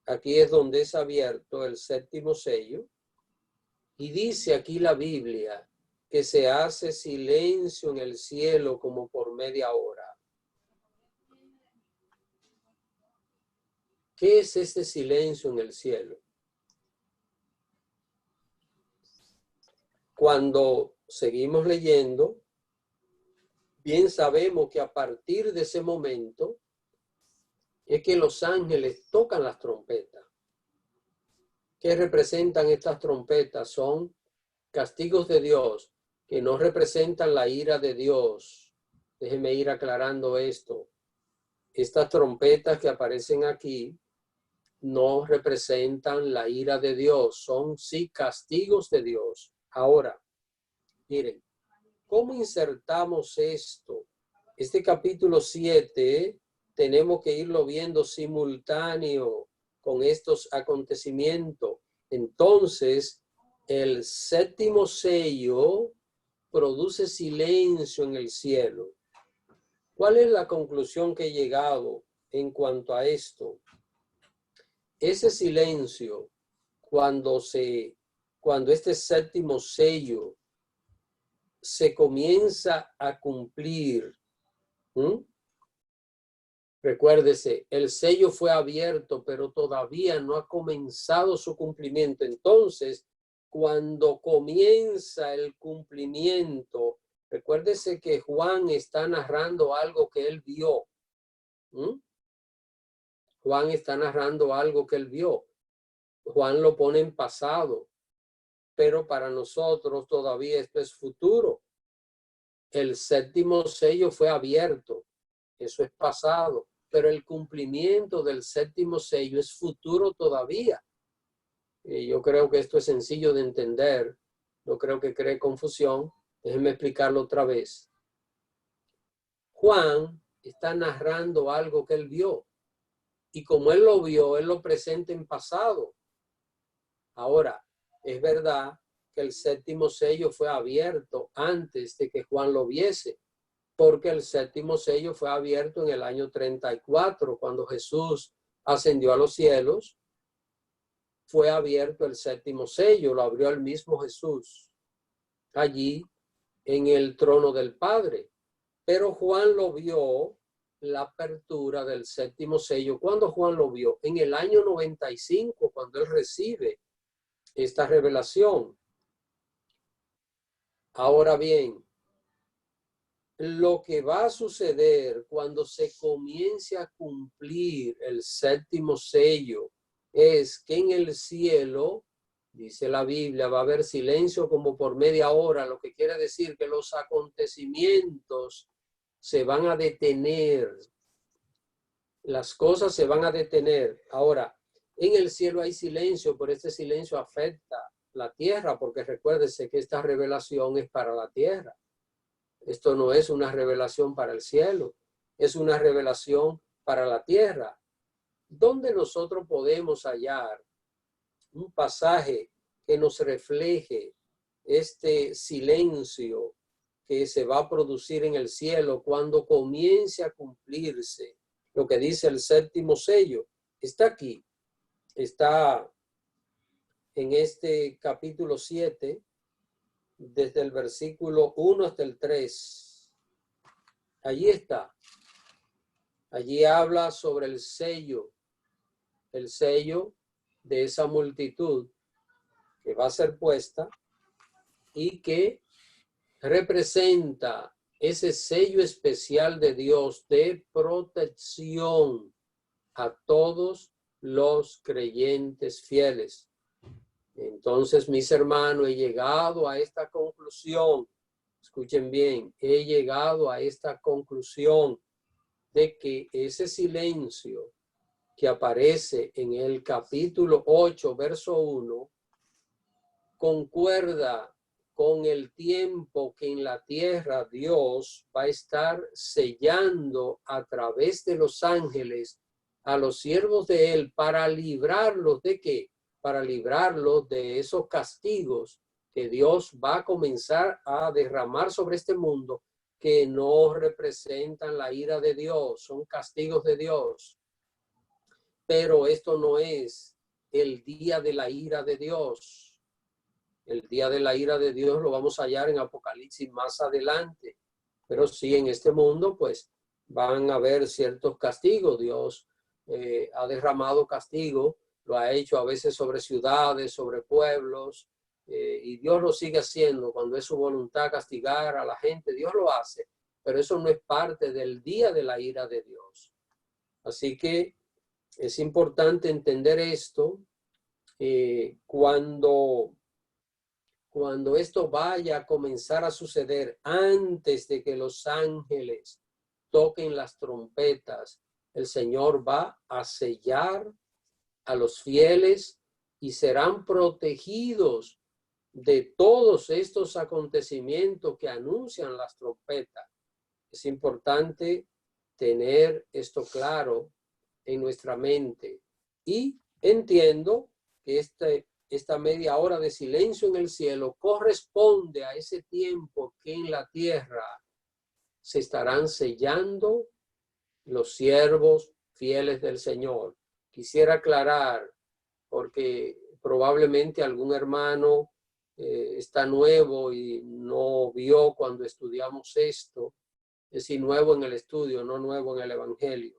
Aquí es donde es abierto el séptimo sello. Y dice aquí la Biblia que se hace silencio en el cielo como por media hora. ¿Qué es este silencio en el cielo? Cuando seguimos leyendo, bien sabemos que a partir de ese momento es que los ángeles tocan las trompetas. ¿Qué representan estas trompetas? Son castigos de Dios que no representan la ira de Dios. Déjenme ir aclarando esto. Estas trompetas que aparecen aquí no representan la ira de Dios, son sí castigos de Dios. Ahora, miren, ¿cómo insertamos esto? Este capítulo 7 tenemos que irlo viendo simultáneo con estos acontecimientos. Entonces, el séptimo sello produce silencio en el cielo. ¿Cuál es la conclusión que he llegado en cuanto a esto? Ese silencio, cuando este séptimo sello se comienza a cumplir, recuérdese, el sello fue abierto, pero todavía no ha comenzado su cumplimiento. Entonces, cuando comienza el cumplimiento, recuérdese que Juan está narrando algo que él vio. Juan está narrando algo que él vio. Juan lo pone en pasado, pero para nosotros todavía esto es futuro. El séptimo sello fue abierto, eso es pasado, pero el cumplimiento del séptimo sello es futuro todavía. Yo creo que esto es sencillo de entender, no creo que cree confusión. Déjenme explicarlo otra vez. Juan está narrando algo que él vio. Y como él lo vio, él lo presenta en pasado. Ahora, es verdad que el séptimo sello fue abierto antes de que Juan lo viese, porque el séptimo sello fue abierto en el año 34, cuando Jesús ascendió a los cielos. Fue abierto el séptimo sello, lo abrió el mismo Jesús, allí en el trono del Padre. Pero Juan lo vio, la apertura del séptimo sello. ¿Cuándo Juan lo vio? En el año 95, cuando él recibe esta revelación. Ahora bien, lo que va a suceder cuando se comience a cumplir el séptimo sello es que en el cielo, dice la Biblia, va a haber silencio como por media hora, lo que quiere decir que los acontecimientos se van a detener. Las cosas se van a detener. Ahora, en el cielo hay silencio, pero este silencio afecta la tierra, porque recuérdese que esta revelación es para la tierra. Esto no es una revelación para el cielo, es una revelación para la tierra. ¿Dónde nosotros podemos hallar un pasaje que nos refleje este silencio que se va a producir en el cielo cuando comience a cumplirse lo que dice el séptimo sello? Está aquí, está en este capítulo 7, desde el versículo 1 hasta el 3. Allí está. Allí habla sobre el sello de esa multitud que va a ser puesta y que representa ese sello especial de Dios de protección a todos los creyentes fieles. Entonces, mis hermanos, he llegado a esta conclusión. Escuchen bien, he llegado a esta conclusión de que ese silencio que aparece en el capítulo 8, verso 1, concuerda con el tiempo que en la tierra Dios va a estar sellando a través de los ángeles a los siervos de él para librarlos de ¿qué? Para librarlos de esos castigos que Dios va a comenzar a derramar sobre este mundo, que no representan la ira de Dios, son castigos de Dios. Pero esto no es el día de la ira de Dios. El día de la ira de Dios lo vamos a hallar en Apocalipsis más adelante. Pero sí, en este mundo, pues, van a haber ciertos castigos. Dios ha derramado castigo, lo ha hecho a veces sobre ciudades, sobre pueblos, y Dios lo sigue haciendo cuando es su voluntad castigar a la gente, Dios lo hace, pero eso no es parte del día de la ira de Dios. Así que es importante entender esto cuando esto vaya a comenzar a suceder, antes de que los ángeles toquen las trompetas, el Señor va a sellar a los fieles y serán protegidos de todos estos acontecimientos que anuncian las trompetas. Es importante tener esto claro en nuestra mente. Y entiendo que esta media hora de silencio en el cielo corresponde a ese tiempo que en la tierra se estarán sellando los siervos fieles del Señor. Quisiera aclarar, porque probablemente algún hermano está nuevo y no vio cuando estudiamos esto, es decir, nuevo en el estudio, no nuevo en el Evangelio.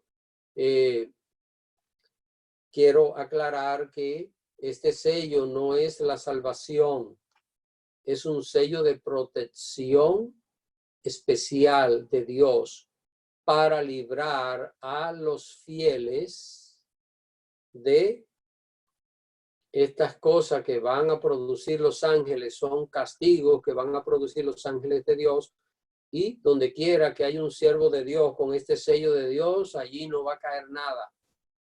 Quiero aclarar que este sello no es la salvación, es un sello de protección especial de Dios para librar a los fieles de estas cosas que van a producir los ángeles. Son castigos que van a producir los ángeles de Dios, y donde quiera que haya un siervo de Dios con este sello de Dios, allí no va a caer nada.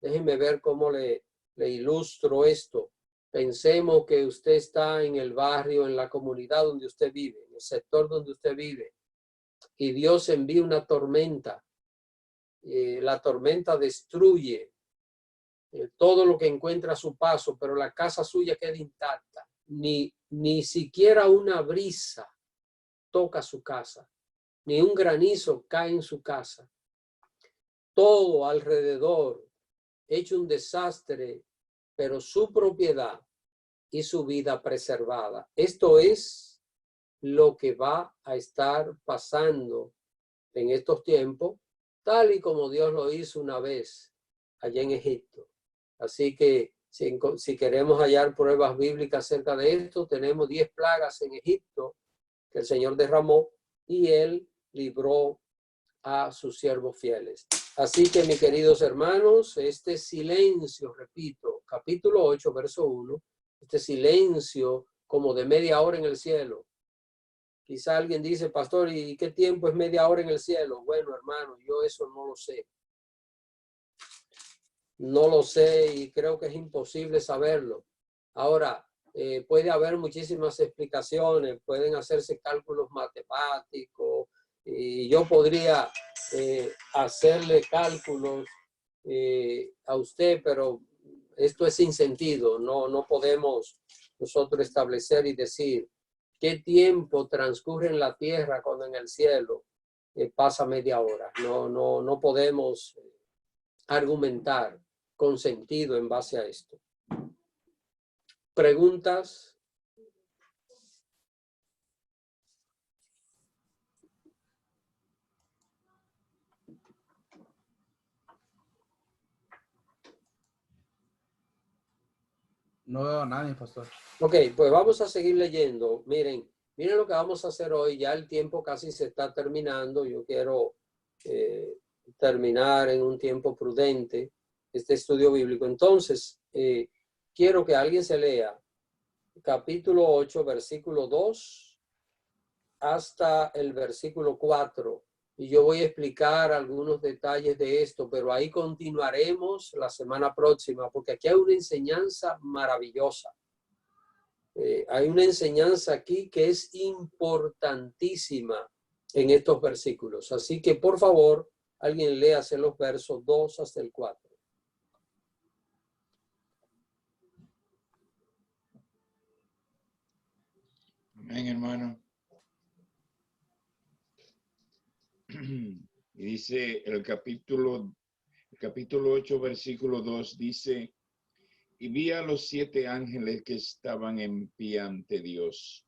Déjenme ver cómo le ilustro esto. Pensemos que usted está en el barrio, en la comunidad donde usted vive, en el sector donde usted vive, y Dios envía una tormenta. La tormenta destruye todo lo que encuentra a su paso, pero la casa suya queda intacta. Ni siquiera una brisa toca su casa, ni un granizo cae en su casa. Todo alrededor hecho un desastre, pero su propiedad y su vida preservada. Esto es lo que va a estar pasando en estos tiempos, tal y como Dios lo hizo una vez allá en Egipto. Así que si queremos hallar pruebas bíblicas acerca de esto, tenemos 10 plagas en Egipto que el Señor derramó y Él libró a sus siervos fieles. Así que, mis queridos hermanos, este silencio, repito, capítulo 8, verso 1, este silencio como de media hora en el cielo. Quizá alguien dice, pastor, ¿y qué tiempo es media hora en el cielo? Bueno, hermano, yo eso no lo sé. No lo sé y creo que es imposible saberlo. Ahora, puede haber muchísimas explicaciones, pueden hacerse cálculos matemáticos, y yo podría hacerle cálculos a usted, pero esto es sin sentido. No podemos nosotros establecer y decir qué tiempo transcurre en la tierra cuando en el cielo pasa media hora. No podemos argumentar con sentido en base a esto. ¿Preguntas? No veo a nadie, pastor. Ok, pues vamos a seguir leyendo. Miren lo que vamos a hacer hoy. Ya el tiempo casi se está terminando. Yo quiero terminar en un tiempo prudente este estudio bíblico. Entonces, quiero que alguien se lea capítulo 8, versículo 2 hasta el versículo 4. Y yo voy a explicar algunos detalles de esto, pero ahí continuaremos la semana próxima, porque aquí hay una enseñanza maravillosa. Hay una enseñanza aquí que es importantísima en estos versículos. Así que, por favor, alguien léase los versos 2 hasta el 4. Amén, hermano. Y dice el capítulo 8, versículo 2, dice: y vi a los 7 ángeles que estaban en pie ante Dios,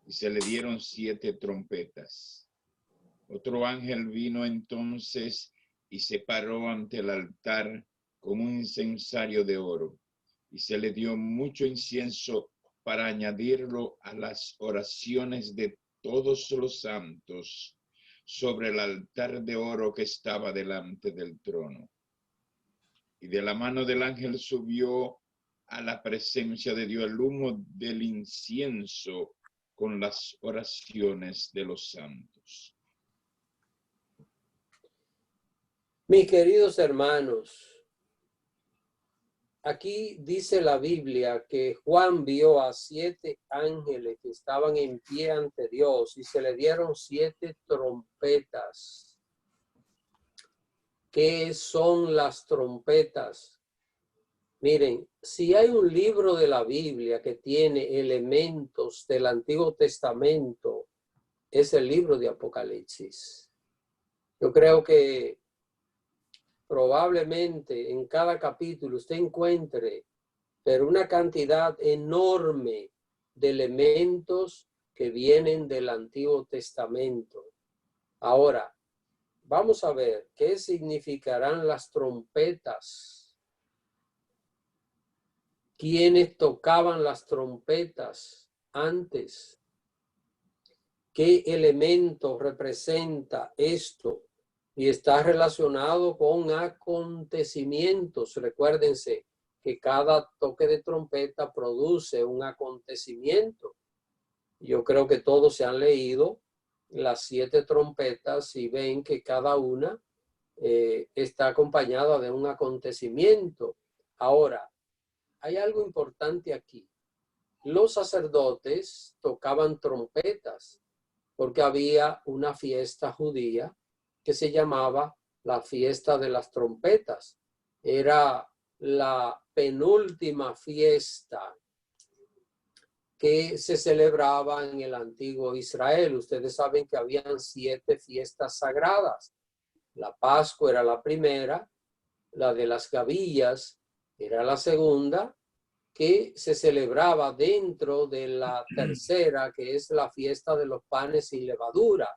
y se le dieron 7 trompetas. Otro ángel vino entonces y se paró ante el altar con un incensario de oro, y se le dio mucho incienso para añadirlo a las oraciones de todos los santos sobre el altar de oro que estaba delante del trono. Y de la mano del ángel subió a la presencia de Dios el humo del incienso con las oraciones de los santos. Mis queridos hermanos, aquí dice la Biblia que Juan vio a 7 ángeles que estaban en pie ante Dios y se le dieron 7 trompetas. ¿Qué son las trompetas? Miren, si hay un libro de la Biblia que tiene elementos del Antiguo Testamento, es el libro de Apocalipsis. Yo creo que probablemente en cada capítulo usted encuentre, pero una cantidad enorme de elementos que vienen del Antiguo Testamento. Ahora, vamos a ver qué significarán las trompetas. ¿Quiénes tocaban las trompetas antes? ¿Qué elemento representa esto? Y está relacionado con acontecimientos. Recuérdense que cada toque de trompeta produce un acontecimiento. Yo creo que todos se han leído las 7 trompetas y ven que cada una está acompañada de un acontecimiento. Ahora, hay algo importante aquí. Los sacerdotes tocaban trompetas porque había una fiesta judía que se llamaba la fiesta de las trompetas. Era la penúltima fiesta que se celebraba en el antiguo Israel. Ustedes saben que habían 7 fiestas sagradas. La Pascua era la primera, la de las gavillas era la segunda, que se celebraba dentro de la tercera, que es la fiesta de los panes sin levadura.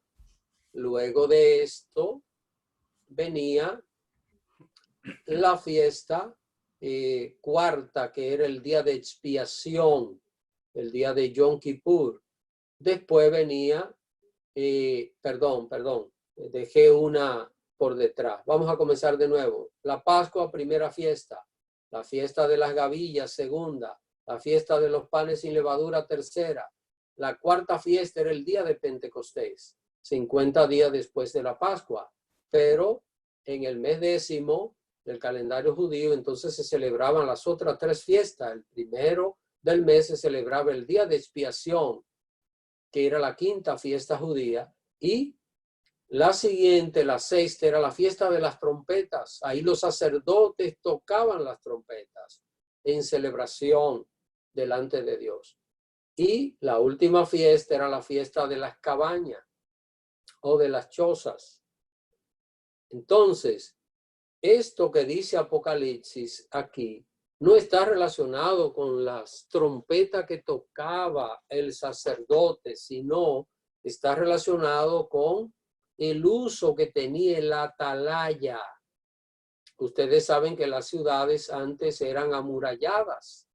Luego de esto venía la fiesta cuarta, que era el día de expiación, el día de Yom Kippur. Después venía, dejé una por detrás. Vamos a comenzar de nuevo. La Pascua, primera fiesta. La fiesta de las gavillas, segunda. La fiesta de los panes sin levadura, tercera. La cuarta fiesta era el día de Pentecostés, 50 días después de la Pascua. Pero en el mes 10º del calendario judío, entonces se celebraban las otras 3 fiestas. El primero del mes se celebraba el día de expiación, que era la 5ª fiesta judía, y la siguiente, la 6ª, era la fiesta de las trompetas. Ahí los sacerdotes tocaban las trompetas en celebración delante de Dios. Y la última fiesta era la fiesta de las cabañas o de las chozas. Entonces, esto que dice Apocalipsis aquí no está relacionado con las trompetas que tocaba el sacerdote, sino está relacionado con el uso que tenía la atalaya. Ustedes saben que las ciudades antes eran amuralladas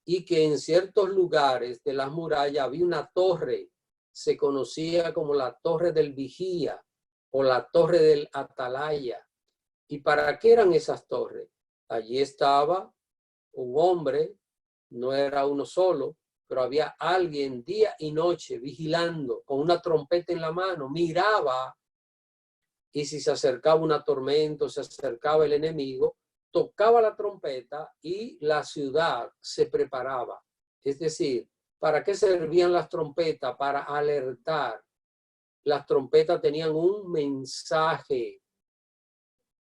y que en ciertos lugares de las murallas había una torre, se conocía como la torre del vigía o la torre del atalaya. ¿Y para qué eran esas torres? Allí estaba un hombre, no era uno solo, pero había alguien día y noche vigilando con una trompeta en la mano, miraba, y si se acercaba una tormenta, se acercaba el enemigo, tocaba la trompeta y la ciudad se preparaba. Es decir, ¿para qué servían las trompetas? Para alertar. Las trompetas tenían un mensaje.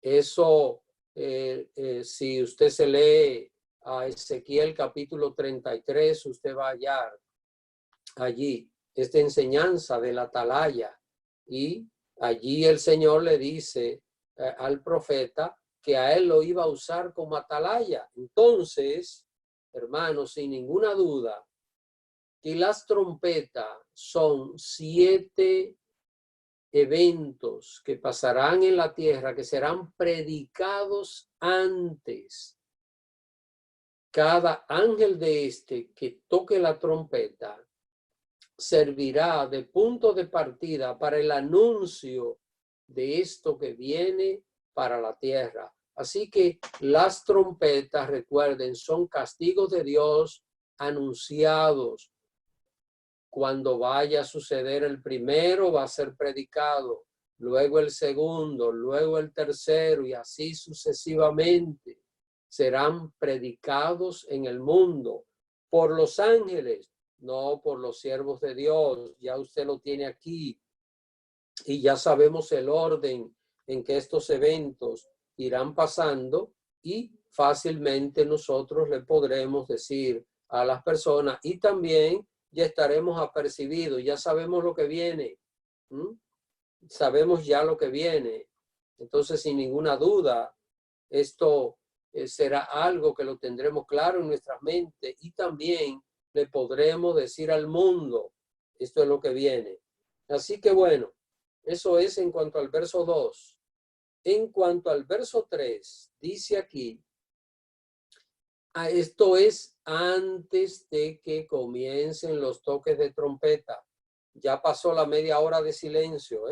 Eso, si usted se lee a Ezequiel capítulo 33, usted va a hallar allí esta enseñanza de la atalaya, y allí el Señor le dice al profeta que a él lo iba a usar como atalaya. Entonces, hermanos, sin ninguna duda, que las trompetas son 7 eventos que pasarán en la tierra, que serán predicados antes cada ángel de este que toque la trompeta servirá de punto de partida para el anuncio de esto que viene para la tierra. Así que las trompetas, recuerden, son castigos de Dios anunciados. Cuando vaya a suceder el primero, va a ser predicado, luego el segundo, luego el tercero, y así sucesivamente serán predicados en el mundo por los ángeles, no por los siervos de Dios. Ya usted lo tiene aquí y ya sabemos el orden en que estos eventos irán pasando, y fácilmente nosotros le podremos decir a las personas, y también ya estaremos apercibidos, ya sabemos lo que viene. Sabemos ya lo que viene. Entonces, sin ninguna duda, esto será algo que lo tendremos claro en nuestras mentes, y también le podremos decir al mundo, esto es lo que viene. Así que bueno, eso es en cuanto al verso 2. En cuanto al verso 3, dice aquí, esto es antes de que comiencen los toques de trompeta. Ya pasó la media hora de silencio,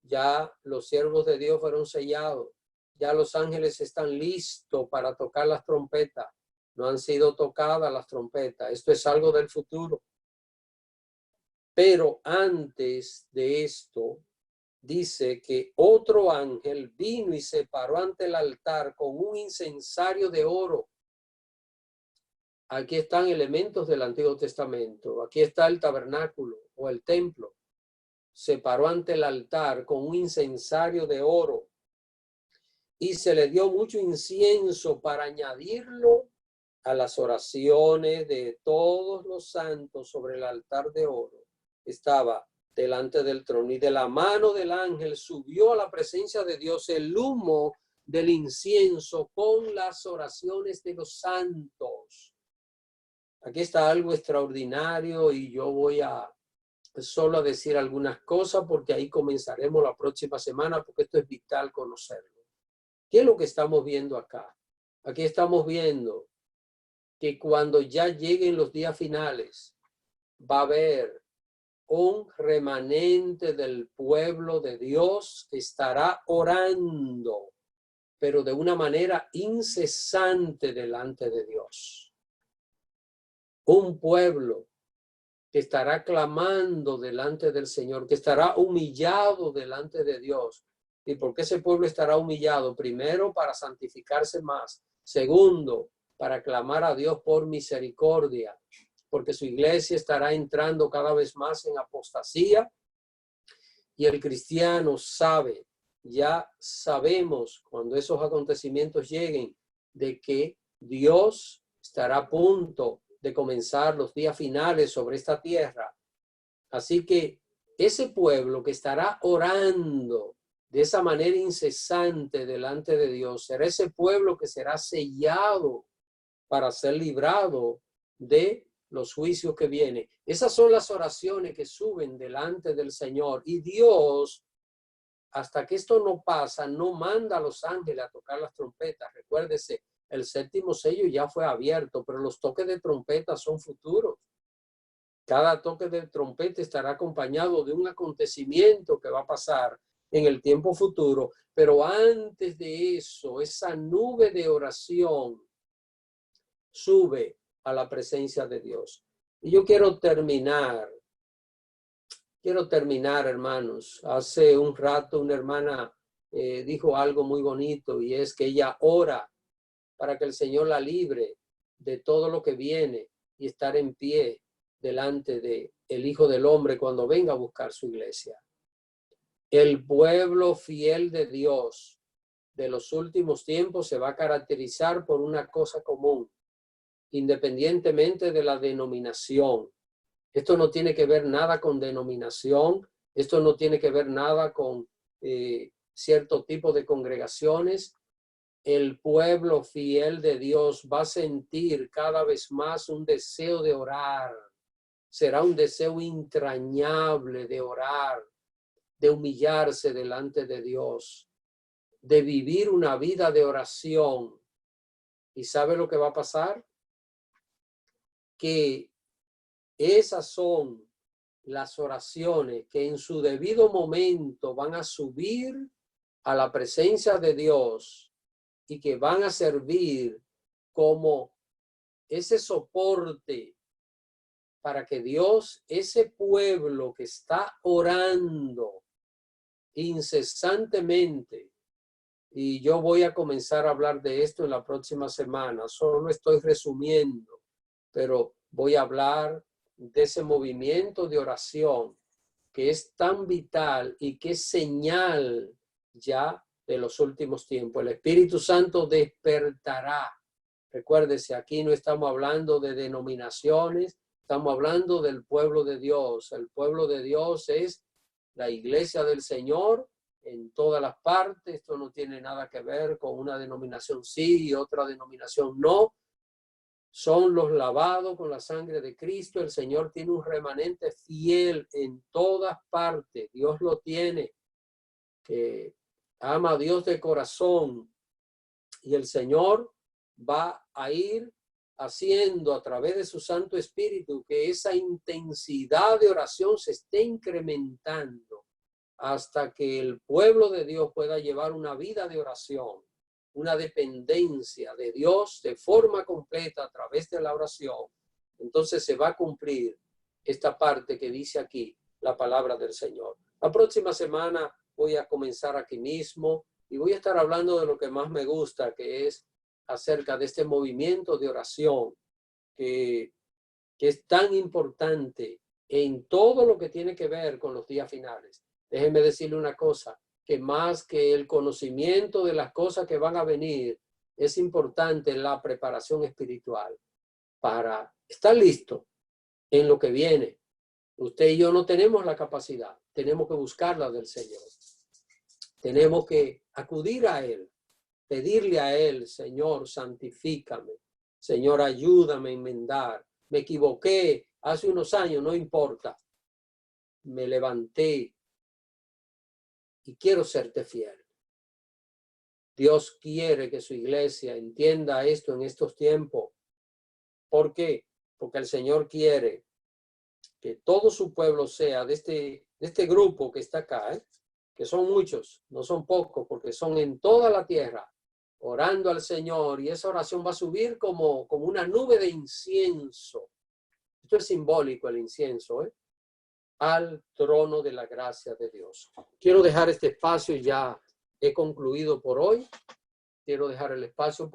Ya los siervos de Dios fueron sellados. Ya los ángeles están listos para tocar las trompetas. No han sido tocadas las trompetas. Esto es algo del futuro. Pero antes de esto, dice que otro ángel vino y se paró ante el altar con un incensario de oro. Aquí están elementos del Antiguo Testamento. Aquí está el tabernáculo o el templo. Se paró ante el altar con un incensario de oro y se le dio mucho incienso para añadirlo a las oraciones de todos los santos sobre el altar de oro. Estaba delante del trono, y de la mano del ángel subió a la presencia de Dios el humo del incienso con las oraciones de los santos. Aquí está algo extraordinario, y yo voy a solo a decir algunas cosas porque ahí comenzaremos la próxima semana, porque esto es vital conocerlo. ¿Qué es lo que estamos viendo acá? Aquí estamos viendo que cuando ya lleguen los días finales, va a haber un remanente del pueblo de Dios que estará orando, pero de una manera incesante delante de Dios. Un pueblo que estará clamando delante del Señor, que estará humillado delante de Dios. ¿Y por qué ese pueblo estará humillado? Primero, para santificarse más. Segundo, para clamar a Dios por misericordia, porque su iglesia estará entrando cada vez más en apostasía, y el cristiano sabe, ya sabemos cuando esos acontecimientos lleguen, de que Dios estará a punto de comenzar los días finales sobre esta tierra. Así que ese pueblo que estará orando de esa manera incesante delante de Dios será ese pueblo que será sellado para ser librado de los juicios que vienen. Esas son las oraciones que suben delante del Señor, y Dios, hasta que esto no pasa, no manda a los ángeles a tocar las trompetas. Recuérdese, el séptimo sello ya fue abierto, pero los toques de trompeta son futuros. Cada toque de trompeta estará acompañado de un acontecimiento que va a pasar en el tiempo futuro, pero antes de eso, esa nube de oración sube a la presencia de Dios. Y yo quiero terminar, hermanos. Hace un rato una hermana dijo algo muy bonito, y es que ella ora para que el Señor la libre de todo lo que viene y estar en pie delante de el Hijo del Hombre cuando venga a buscar su iglesia. El pueblo fiel de Dios de los últimos tiempos se va a caracterizar por una cosa común, independientemente de la denominación. Esto no tiene que ver nada con denominación, esto no tiene que ver nada con cierto tipo de congregaciones. El pueblo fiel de Dios va a sentir cada vez más un deseo de orar. Será un deseo entrañable de orar, de humillarse delante de Dios, de vivir una vida de oración. ¿Y sabe lo que va a pasar? que esas son las oraciones que en su debido momento van a subir a la presencia de Dios y que van a servir como ese soporte para que Dios, ese pueblo que está orando incesantemente, y yo voy a comenzar a hablar de esto en la próxima semana, solo estoy resumiendo, pero voy a hablar de ese movimiento de oración que es tan vital y que es señal ya de los últimos tiempos. El Espíritu Santo despertará. Recuérdese, aquí no estamos hablando de denominaciones, estamos hablando del pueblo de Dios. El pueblo de Dios es la iglesia del Señor en todas las partes. Esto no tiene nada que ver con una denominación sí y otra denominación no. Son los lavados con la sangre de Cristo. El Señor tiene un remanente fiel en todas partes. Dios lo tiene, que ama a Dios de corazón. Y el Señor va a ir haciendo a través de su Santo Espíritu que esa intensidad de oración se esté incrementando hasta que el pueblo de Dios pueda llevar una vida de oración, una dependencia de Dios de forma completa a través de la oración. Entonces se va a cumplir esta parte que dice aquí la palabra del Señor. La próxima semana voy a comenzar aquí mismo y voy a estar hablando de lo que más me gusta, que es acerca de este movimiento de oración que es tan importante en todo lo que tiene que ver con los días finales. Déjeme decirle una cosa, que más que el conocimiento de las cosas que van a venir, es importante la preparación espiritual para estar listo en lo que viene. Usted y yo no tenemos la capacidad, tenemos que buscarla del Señor. Tenemos que acudir a Él, pedirle a Él, Señor, santifícame. Señor, ayúdame a enmendar. Me equivoqué hace unos años, no importa. Me levanté y quiero serte fiel. Dios quiere que su iglesia entienda esto en estos tiempos. ¿Por qué? Porque el Señor quiere que todo su pueblo sea de este grupo que está acá, que son muchos, no son pocos, porque son en toda la tierra, orando al Señor, y esa oración va a subir como una nube de incienso. Esto es simbólico, el incienso, al trono de la gracia de Dios. Quiero dejar este espacio, ya he concluido por hoy. Quiero dejar el espacio